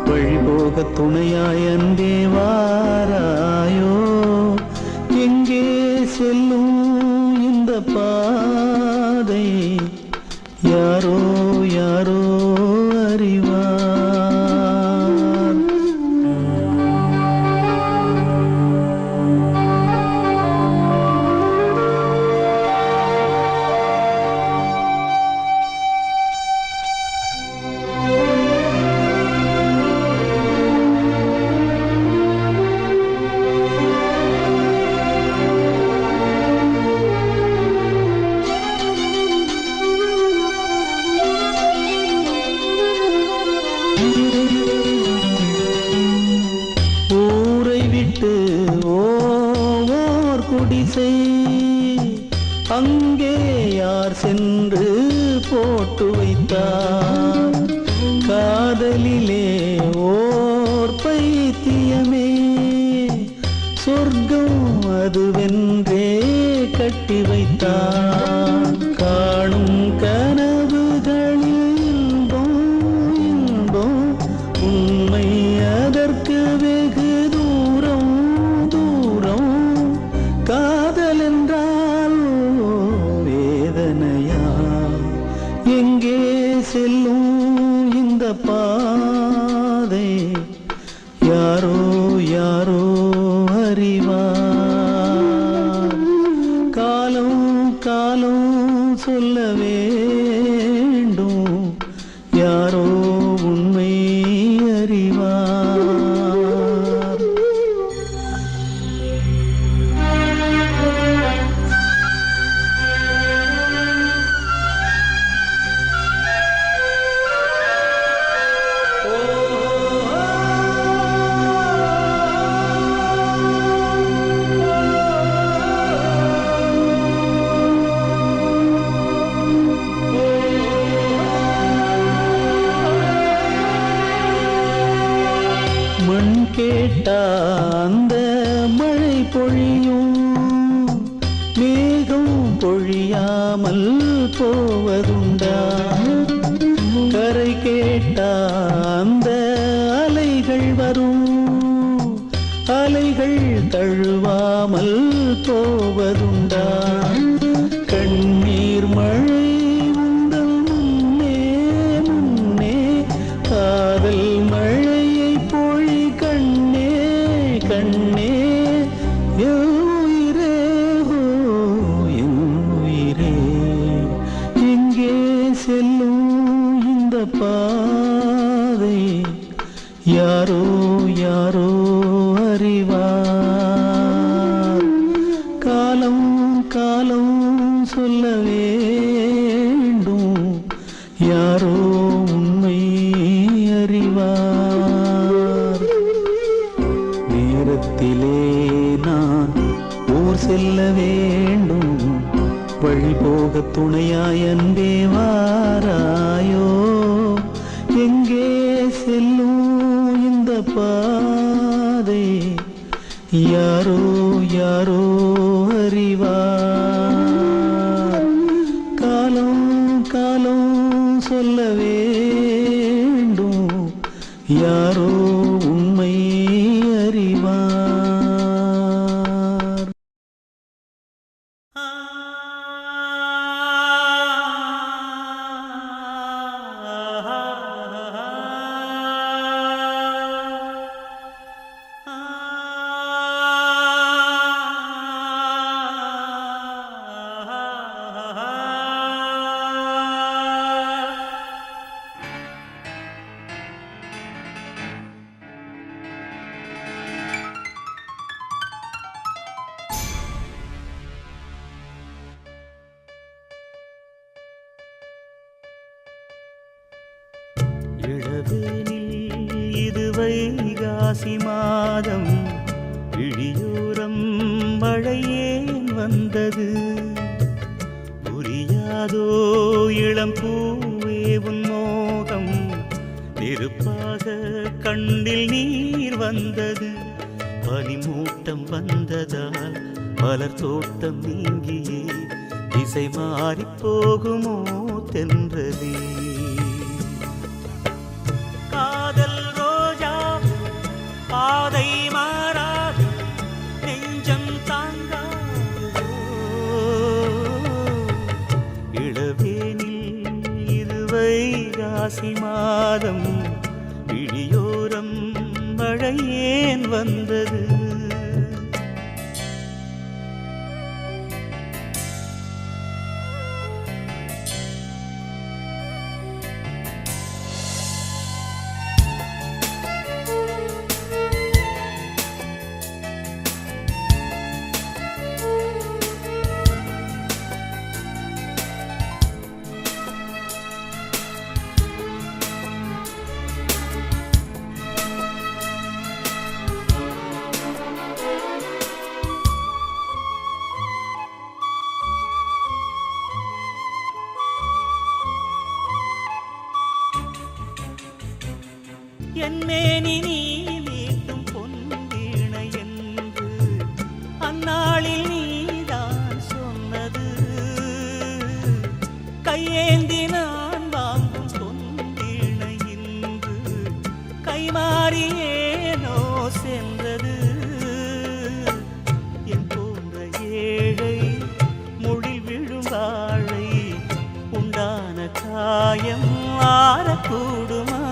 வழிபோக துணையாய் அன்பே வாராயோ எங்கே செல்லும் இந்த பாதை யாரோ யாரோ அறிவார் ஊரை விட்டு ஓர் குடிசை அங்கே யார் சென்று போட்டு வைத்தார் காதலிலே ஓர் பைத்தியமே சொர்க்கம் அதுவென்றே கட்டி வைத்தார் காணும் கனவுகளில் இன்பம் இன்பம் உண்மை அதற்கு வெகு தூரம் தூரம் காதல் என்றால் வேதனையா எங்கே செல்லும் இந்த பாதை யாரோ யாரோ அறிவார் காலம் காலம் சொல்ல வேண்டும் யாரோ உண்மை அறிவார் மண் கேட்டா அந்த மழை பொழியும் மேகம் பொழியாமல் போவதுண்டா கரை கேட்டா அந்த அலைகள் வரும் அலைகள் தழுவாமல் போவதுண்டா கண்ணீர் மழை உந்தல் முன்னே முன்னே காதல் மழையை பொழி கண்ணே கண்ணே என் உயிரே ஓ என் உயிரே எங்கே செல்லும் இந்த பாதை யாரோ யாரோ அறிவார் காலம் காலம் சொல்ல வேண்டும் யாரோ உண்மை அறிவார் நேரத்திலே நான் ஊர் செல்ல வேண்டும் வழிபோக துணையாய் அன்பே வாராயோ எங்கே செல்லும் இந்த பாதை யாரோ யாரோ அறிவார் யாரோ உண்மை அறிவார். இளவேனில் இது வைகாசி மாதம், இழியூரம் மழையேன் வந்தது. புரியாதோ இளம் பூவே உன் மோகம், நெருப்பாக கண்ணில் நீர் வந்தது. பனிமூட்டம் வந்ததால் மலர் தோட்டம் நீங்கியே திசை மாறி போகுமோ தென்றலே. காதல் ரோஜா பாதை மாறாது, நெஞ்சம் தாங்காதோ. இளவேனில் இது வைகாசி மாதம், இழியோரம் மழையேன் வந்தது. என்னேனி நீ மீட்டும் பொன்வீணை என்று அந்நாளில் நீதான் சொன்னது. கையேந்தி நான் வாங்கும் பொன்வீணை இன்று கைமாறியேனோ சென்றது. என் போன்ற ஏழை மொழில் விழும் வாழை உண்டான காயம் ஆறக்கூடுமா?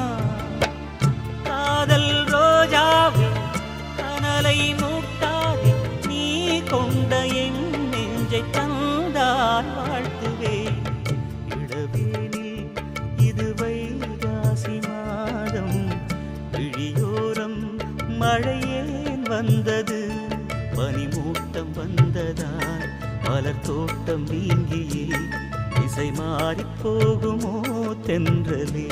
காதல் ரோஜாவே கனலை மூட்டாதே, நீ கொண்ட என் நெஞ்சை தந்தால் வாழ்த்துவேன். இளவேனில் இது வைகாசி மாதம், விழியோரம் மழையேன் வந்தது. பனிமூட்டம் வந்ததால் மலர் தோட்டம் நீங்கியே திசை மாறி போகுமோ தென்றலே.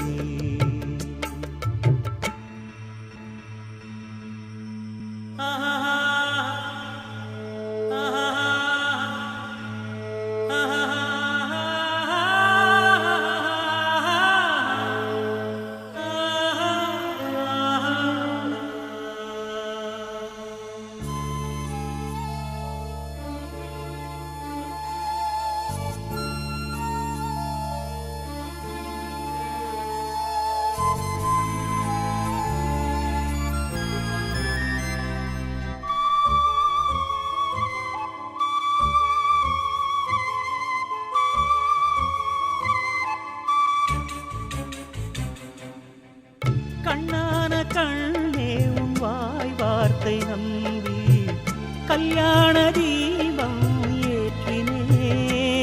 கண்ணான கண்ணே உன் வாய் வார்த்தை நம்பி கல்யாண தீபம் ஏற்றினேன்.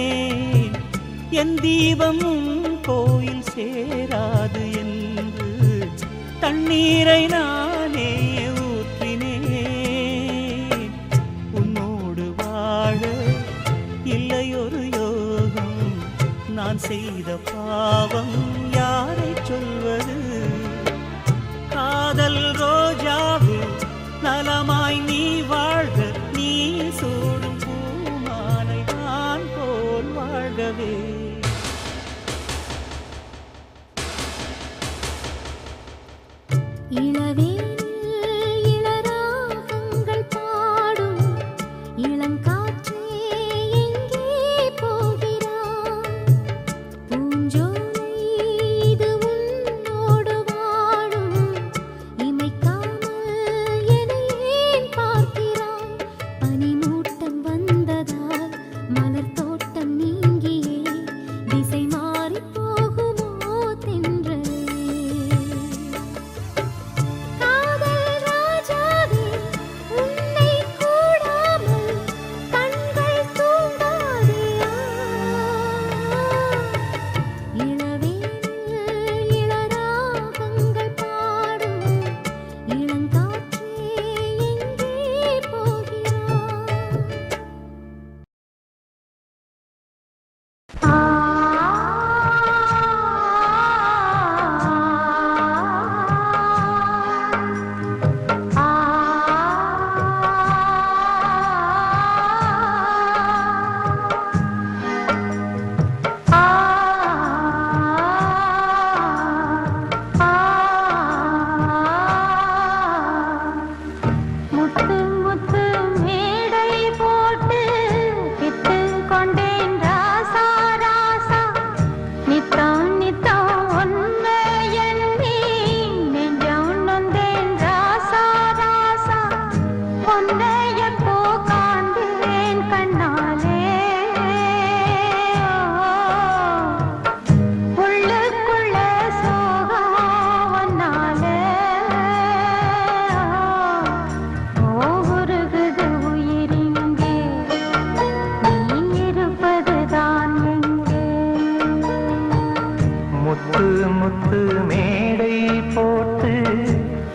என் தீபம் உன் கோயில் சேராது என்று தண்ணீரை நானே ஊற்றினேன். உன்னோடு வாழ இல்லையொரு யோகம், நான் செய்த பாவம் யாரை சொல்வது? காதல் ரோஜாவே நலமாய் நீ வாழ்க, நீ சூடும் பூமாலை நான் போல் வாழ்கவே. இளவேனில் இளராகங்கள் பாடும் இளங்காற்றே எங்கே போகிறாய்? பூஞ்சோலை இது உன்னோடு வாழும்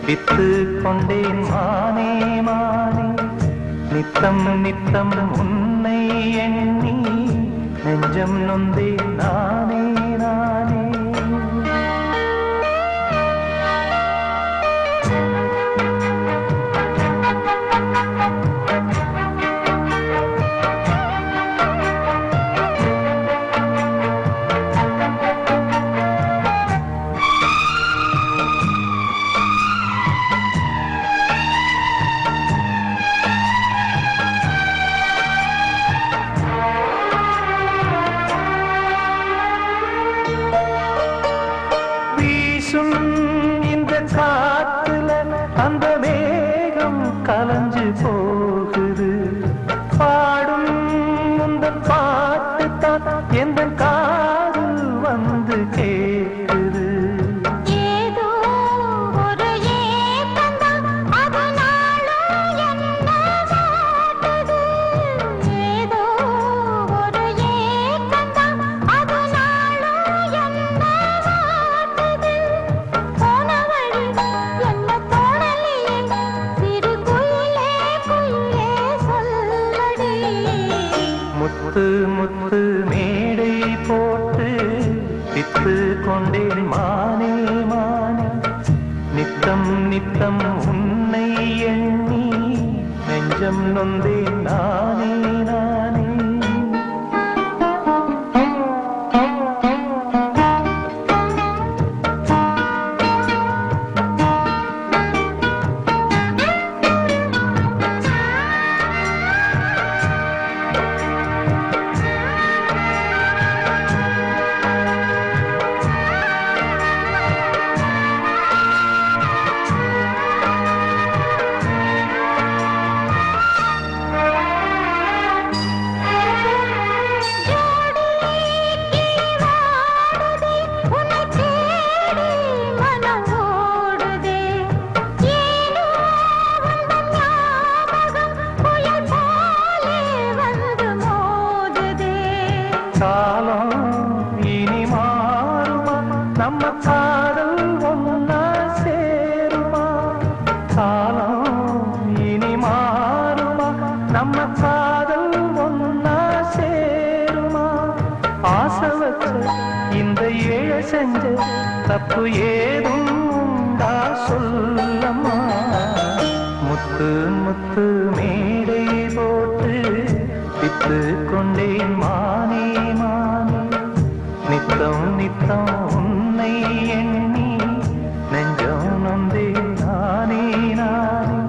வித்து கொண்டேன் மானே மானே நித்தம் நித்தம் உன்னை எண்ணி நெஞ்சம் நொந்தேன் நானே நானே இந்த காத்துல அந்த மேகம் கலஞ்சு போகுது பாடும் இந்த பாட்டு தான் எந்த காதில் வந்து கேக்குது ஏதோ ஒரு ஏக்கம்தான் அது நாளும் என்ன வாட்டுது ஏதோ ஒரு ஏக்கம்தான் அது நாளும் என்ன வாட்டுது போன வழி என்ன தோணலையே சிறு குயிலே குயிலே சொல்லடி முத்து முத்து மேடை போட்டு வித்து கொண்டேன் மானே மானே நித்தம் நித்தம் உன்னை எண்ணி நெஞ்சம் நொந்தேன் நானே நானே காலம் இனி மாறுமா நம்ம காதல் ஒன்னா சேருமா காலம் இனி மாறுமா நம்ம காதல் ஒன்னா சேருமா ஆசை வச்ச இந்த ஏழை செஞ்ச தப்பு ஏதும் உண்டா சொல்லம்மா முத்து முத்து மேடை போட்டு வித்து கொண்டேன் மானே மானே நித்தம் நித்தம் உன்னை எண்ணி நெஞ்சம் நொந்தேன் நானே நானே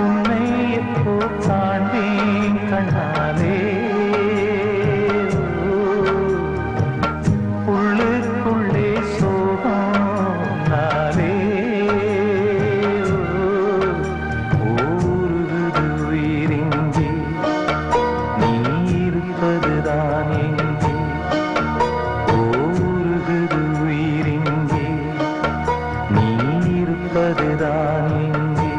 உன்னை எப்போ காண்பேன் கண்ணாலே உள்ளுக்குள்ளே சோகம் நாளே ஊருகுது உயிரின்றி நீ இருப்பதுதான் எங்கே ஊருகுது உயிரிங்கே நீ இருப்பதுதான் எங்கே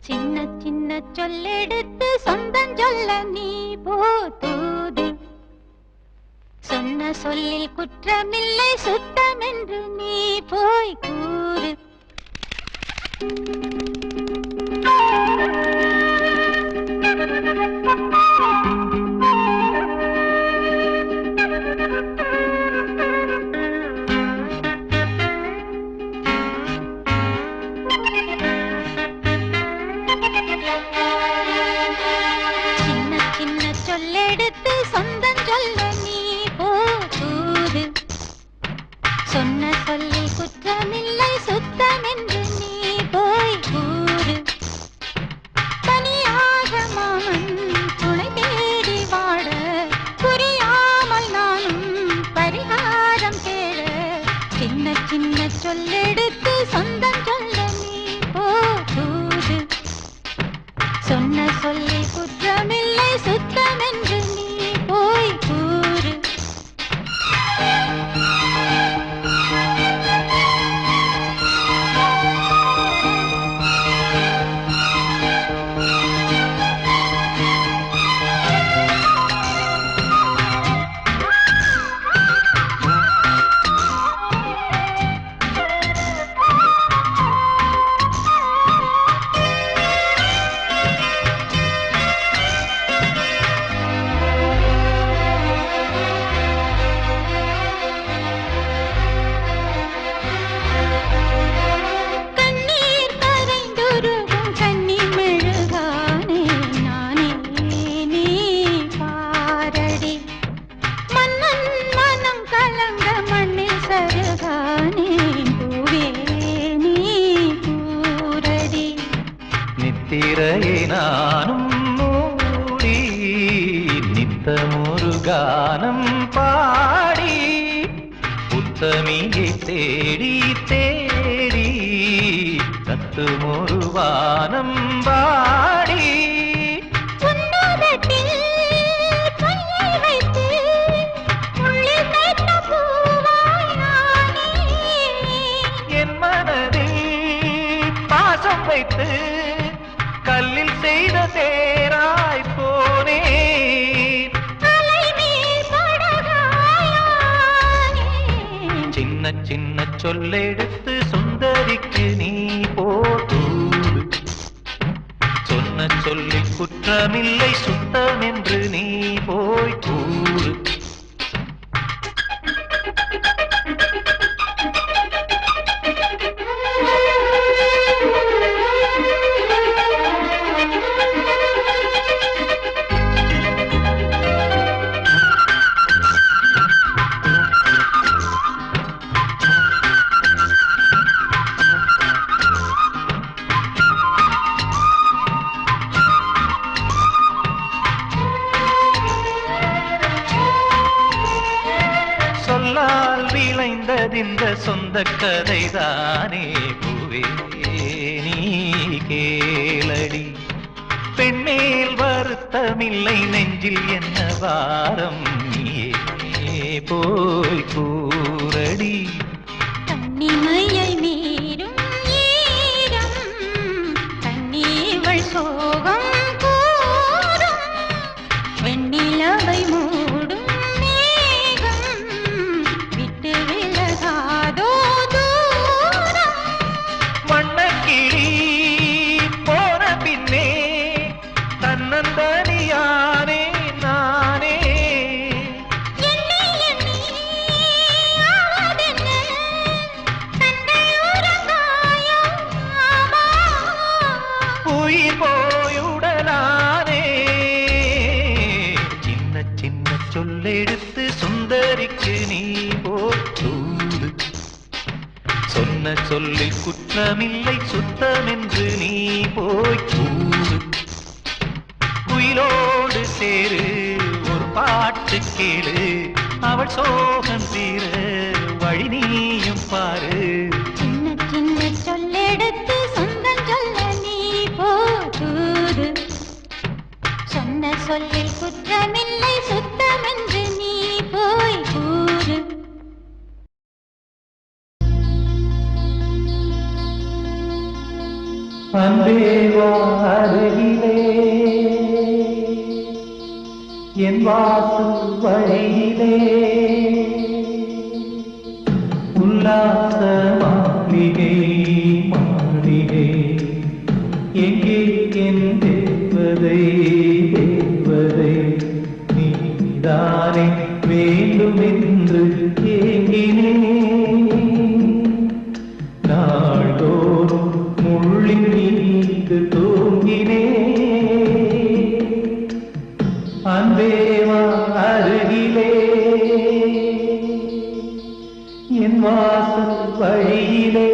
சின்ன சின்ன சொல்லெடுத்து சொந்தம் சொல்ல நீ போதூது சொன்ன சொல்லில் குற்றமில்லை சுத்தம் என்று நீ போய் கூறு சின்ன சின்ன சொல்லெடுத்து சொந்தம் சொல்ல நீ போதூது சொன்ன சொல்லில் குற்றமில்லை சுத்தம் என்று நீ போய் கூறு தனியாக மாமன் துணை தேடி வாட புரியாமல் நானும் பரிகாரம் தேட சின்ன சின்ன சொல்லெடுத்து சொந்தம் சொல்ல நீ போதூது சொன்ன சொல்லி குற்றமில்லை சுத்தம் என்று நீ போய் கூறு உத்தமியை தேடி தேடி கத்தும் ஒரு வானம் பாடி உன்னதத்தில் கையை வைத்து முள்ளில் தைத்த பூவாய் நானே. என் மனதில் பாசம் வைத்து கல்லில் செய்த தேராய் போனேன். அலைமேல் படகாயானே. சின்ன சின்ன சொல்லெடுத்து சுந்தரிக்கு நீ போதூது. சொன்ன சொல்லில் குற்றமில்லை சுத்தம் என்று நீ போய் கூறு. சொல்லால் விளைந்ததிந்த சொந்த கதைதானே பூவே நீ கேளடி. பெண்மேல் வருத்தமில்லை நெஞ்சில் என்ன வாரம் நீயே போய் கூறடி. கண்ணிமையை மீறும் ஈரம் கண்ணீவள் சோகம் கூறும். வெண்ணிலவை மூடும் மேகம் விட்டு விலகாதோ தூரம். வண்ணக்கிளி போன பின்னே தன்னந்தனியானே நானே. எண்ணி எண்ணி ஆவதென்ன கண்கள் உறங்காயோ ஆமா. உயிர் போயுடனானே. சின்ன சின்ன சொல்லெடுத்து சுந்தரிக்கு நீ போதூது. சொன்ன சொல்லில் குற்றமில்லை சுத்தமென்று நீ போய் கூறு. குயிலோடு சேரு ஒரு பாட்டு கேளு. அவள் சோகம் தீர வழி நீயும் பாரு. சின்ன சின்ன சொல்லெடுத்து சொந்தம் சொல்ல நீ போதூது. சொன்ன சொல்லில் குற்றமில்லை சுத்தமென்று நீ போய் கூறு. அன்பே வா அருகிலே என் வாசல் வழியிலே உல்லாச மாளிகை மாளிகை எங்கே என் தேவதை தேவதை நீதானே வேண்டும் என்று ஏங்கினேன். நாள்தோறும் முள்ளின் மீது தூங்கினேன். அன்பே வா அருகிலே என் வாசல் வழியிலே.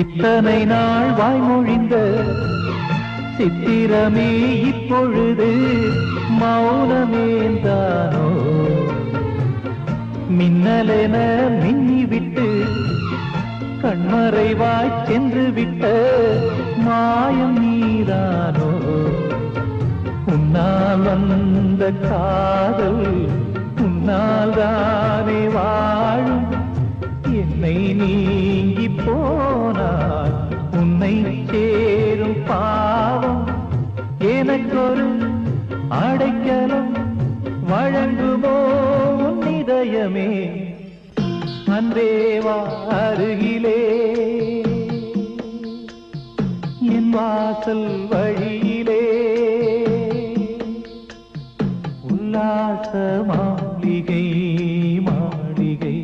இத்தனை நாள் வாய்மொழிந்த சித்திரமே இப்பொழுது மௌனமேந்தானோ. மின்னலென மின்னிவிட்டு கண்மறைவாய் சென்று விட்ட மாயம் நீதானோ. உன்னால் வந்த காதல் உன்னால் தானே வாழும். என்னை நீங்கி போனால் உன்னை சேரும் பாவம். எனக்கொரு அடைக்கலம் வழங்குமோ உன் இதயமே. அன்பே வா அருகிலே என் வாசல் வழியிலே. உல்லாச மாளிகை மாளிகை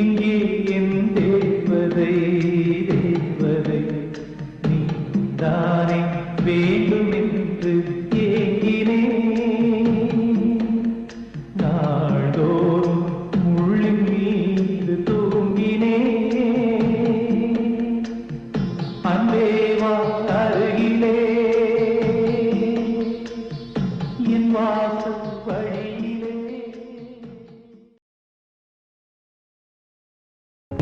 எங்கே என் தேவதை தேவதை நீதானே வேண்டுமென்று ஏங்கினேன் நாள்தோறும் முள்ளின் மீது தூங்கினேன் அன்பேவா அருகிலே என் வாசல் வழியிலே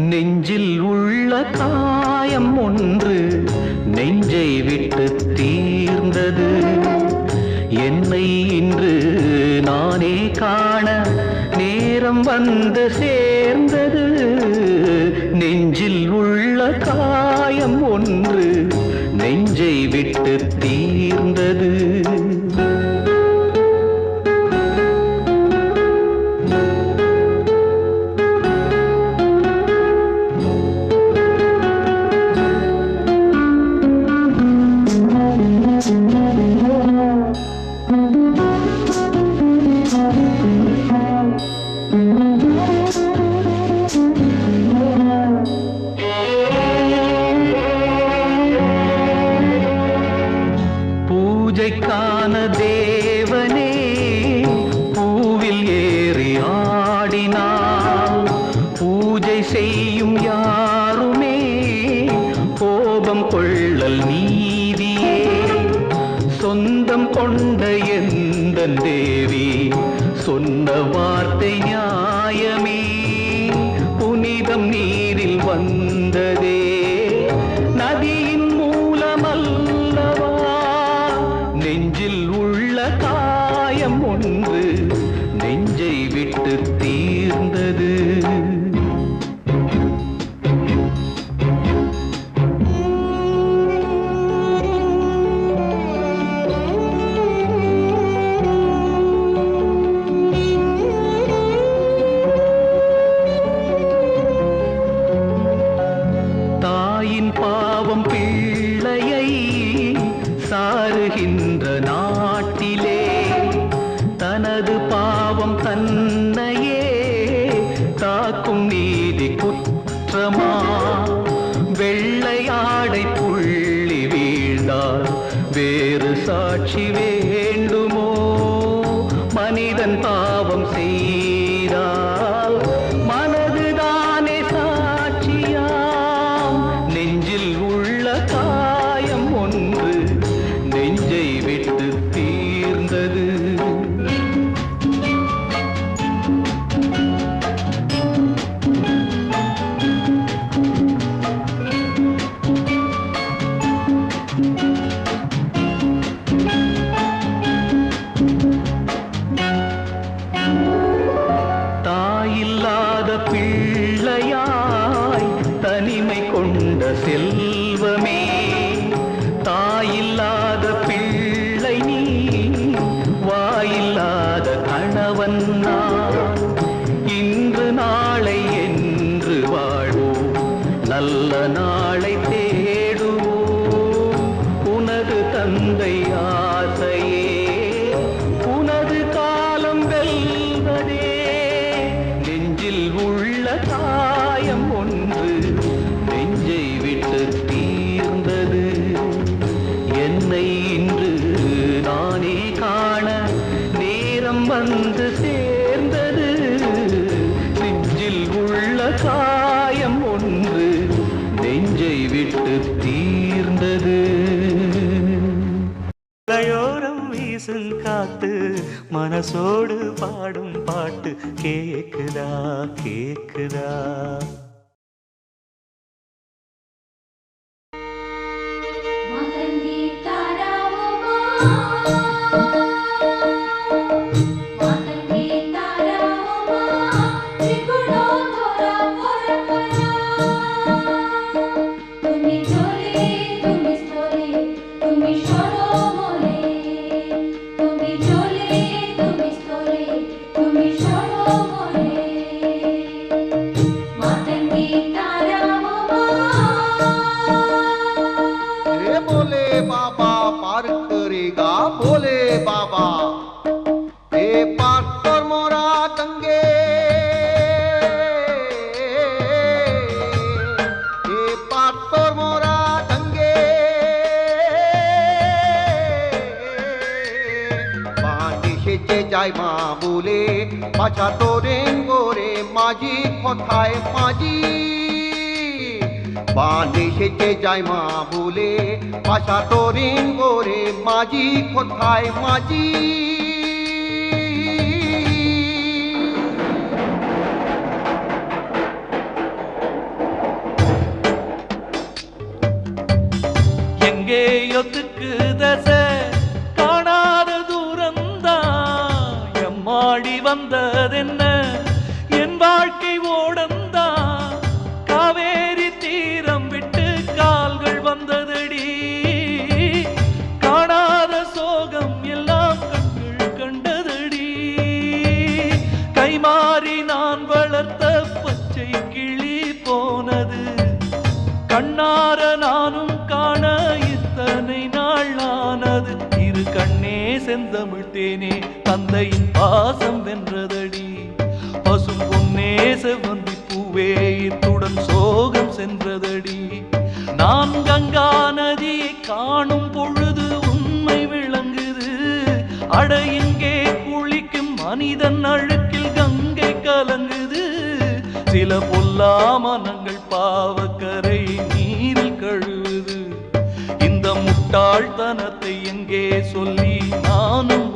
நெஞ்சில் உள்ள காயம் ஒன்று நெஞ்சை விட்டு தீர்ந்தது என்னை இன்று நானே காண நேரம் வந்து சேர்ந்தது நெஞ்சில் உள்ள காயம் ஒன்று நெஞ்சை விட்டு தீர்ந்தது பூஜைக்கான தேவனே பூவில் ஏறி ஆடினார் பூஜை செய்யும் யாருமே கோபம் கொள்ளல் நீதியே சொந்தம் கொண்ட எந்தன் தேவி சொன்ன வார்த்தை நியாயமே புனிதம் நீரில் வந்ததே நதியின் மூலமல்லவா நெஞ்சில் உள்ள காயம் ஒன்று நெஞ்சை விட்டு தீர்ந்தது தாயின் பாவம் பிள்ளையை சாருகின்ற நாட்டிலே தனது பாவம் தன்னையே தாக்கும் நீதி குற்றமா வெள்ளையாடை புள்ளி வீழ்ந்தால் வேறு சாட்சி வேண்டுமோ மனிதன் பாவம் செய்தால் மனதுதானே சாட்சியாம் நெஞ்சில் உள்ள காயம் ஒன்று நெஞ்சை விட்டு தீர்ந்தது தாயில்லாத பிள்ளையாய் தனிமை கொண்ட செல்வமே தாயில்லாத பிள்ளை நீ வாயில்லாத கணவன் நான் இன்று நாளை என்று வாழ்வோம் நல்ல நாளை தேடுவோம் உனது தந்தை ஆசையே உனது காலம் வெல்வதே நெஞ்சில் உள்ள காயம் ஒன்று நெஞ்சை விட்டு தீர்ந்தது என்னை இன்று நானே காண நேரம் வந்து சேர்ந்தது நெஞ்சில் உள்ள காயம் ஒன்று நெஞ்சை விட்டு தீர்ந்தது மலையோரம் வீசும் காத்து மனசோடு பாடும் பாட்டு கேக்குதா கேக்குதா மாதங்கி தாராவுமா மாதங்கி தாராவுமா சிக்குடோ தோரா போரப்பனா তুমি চলে তুমি স্থলে তুমি সরমলে তুমি চলে তুমি স্থলে তুমি সরমলে মাতঙ্গী তারাওমা ये बोले बाबा पार करेगा बोले बाबा ये पार पर मोरा गंगे ये पार पर मोरा गंगे যায় মা বলে বাছা তোরেন গোরে মাঝি কথায় মাঝি বান এসেছে যায় মা বলে বাছা তোরেন গোরে মাঝি কথায় মাঝি எங்கேயோ திக்கு தசை காணாத தூரம்தான் எம்மாடி வந்ததென்ன என் வாழ்க்கை ஓடந்தான் காவேரி தீரம் விட்டு கால்கள் வந்ததடி காணாத சோகம் எல்லாம் கண்கள் கண்டதடி கைமாறி நான் வளர்த்த பச்சை கிளி போனது கண்ணார நானும் காண இத்தனை நாள் ஆனது இரு கண்ணே செந்தமிழ் தேனே தந்தையின் பாசம் வென்றதடி பசும் பொன்னே செவ்வந்தி பூவே இத்துடன் சோகம் சென்றதடி நான் கங்கா நதியை காணும் பொழுது உண்மை விளங்குது அட இங்கே குளிக்கும் மனிதன் அழுக்கில் கங்கை கலங்குது சில பொல்லா மனங்கள் பாவக்கரை நீரில் கழுவுது இந்த முட்டாள்தனத்தை எங்கே சொல்லி நானும்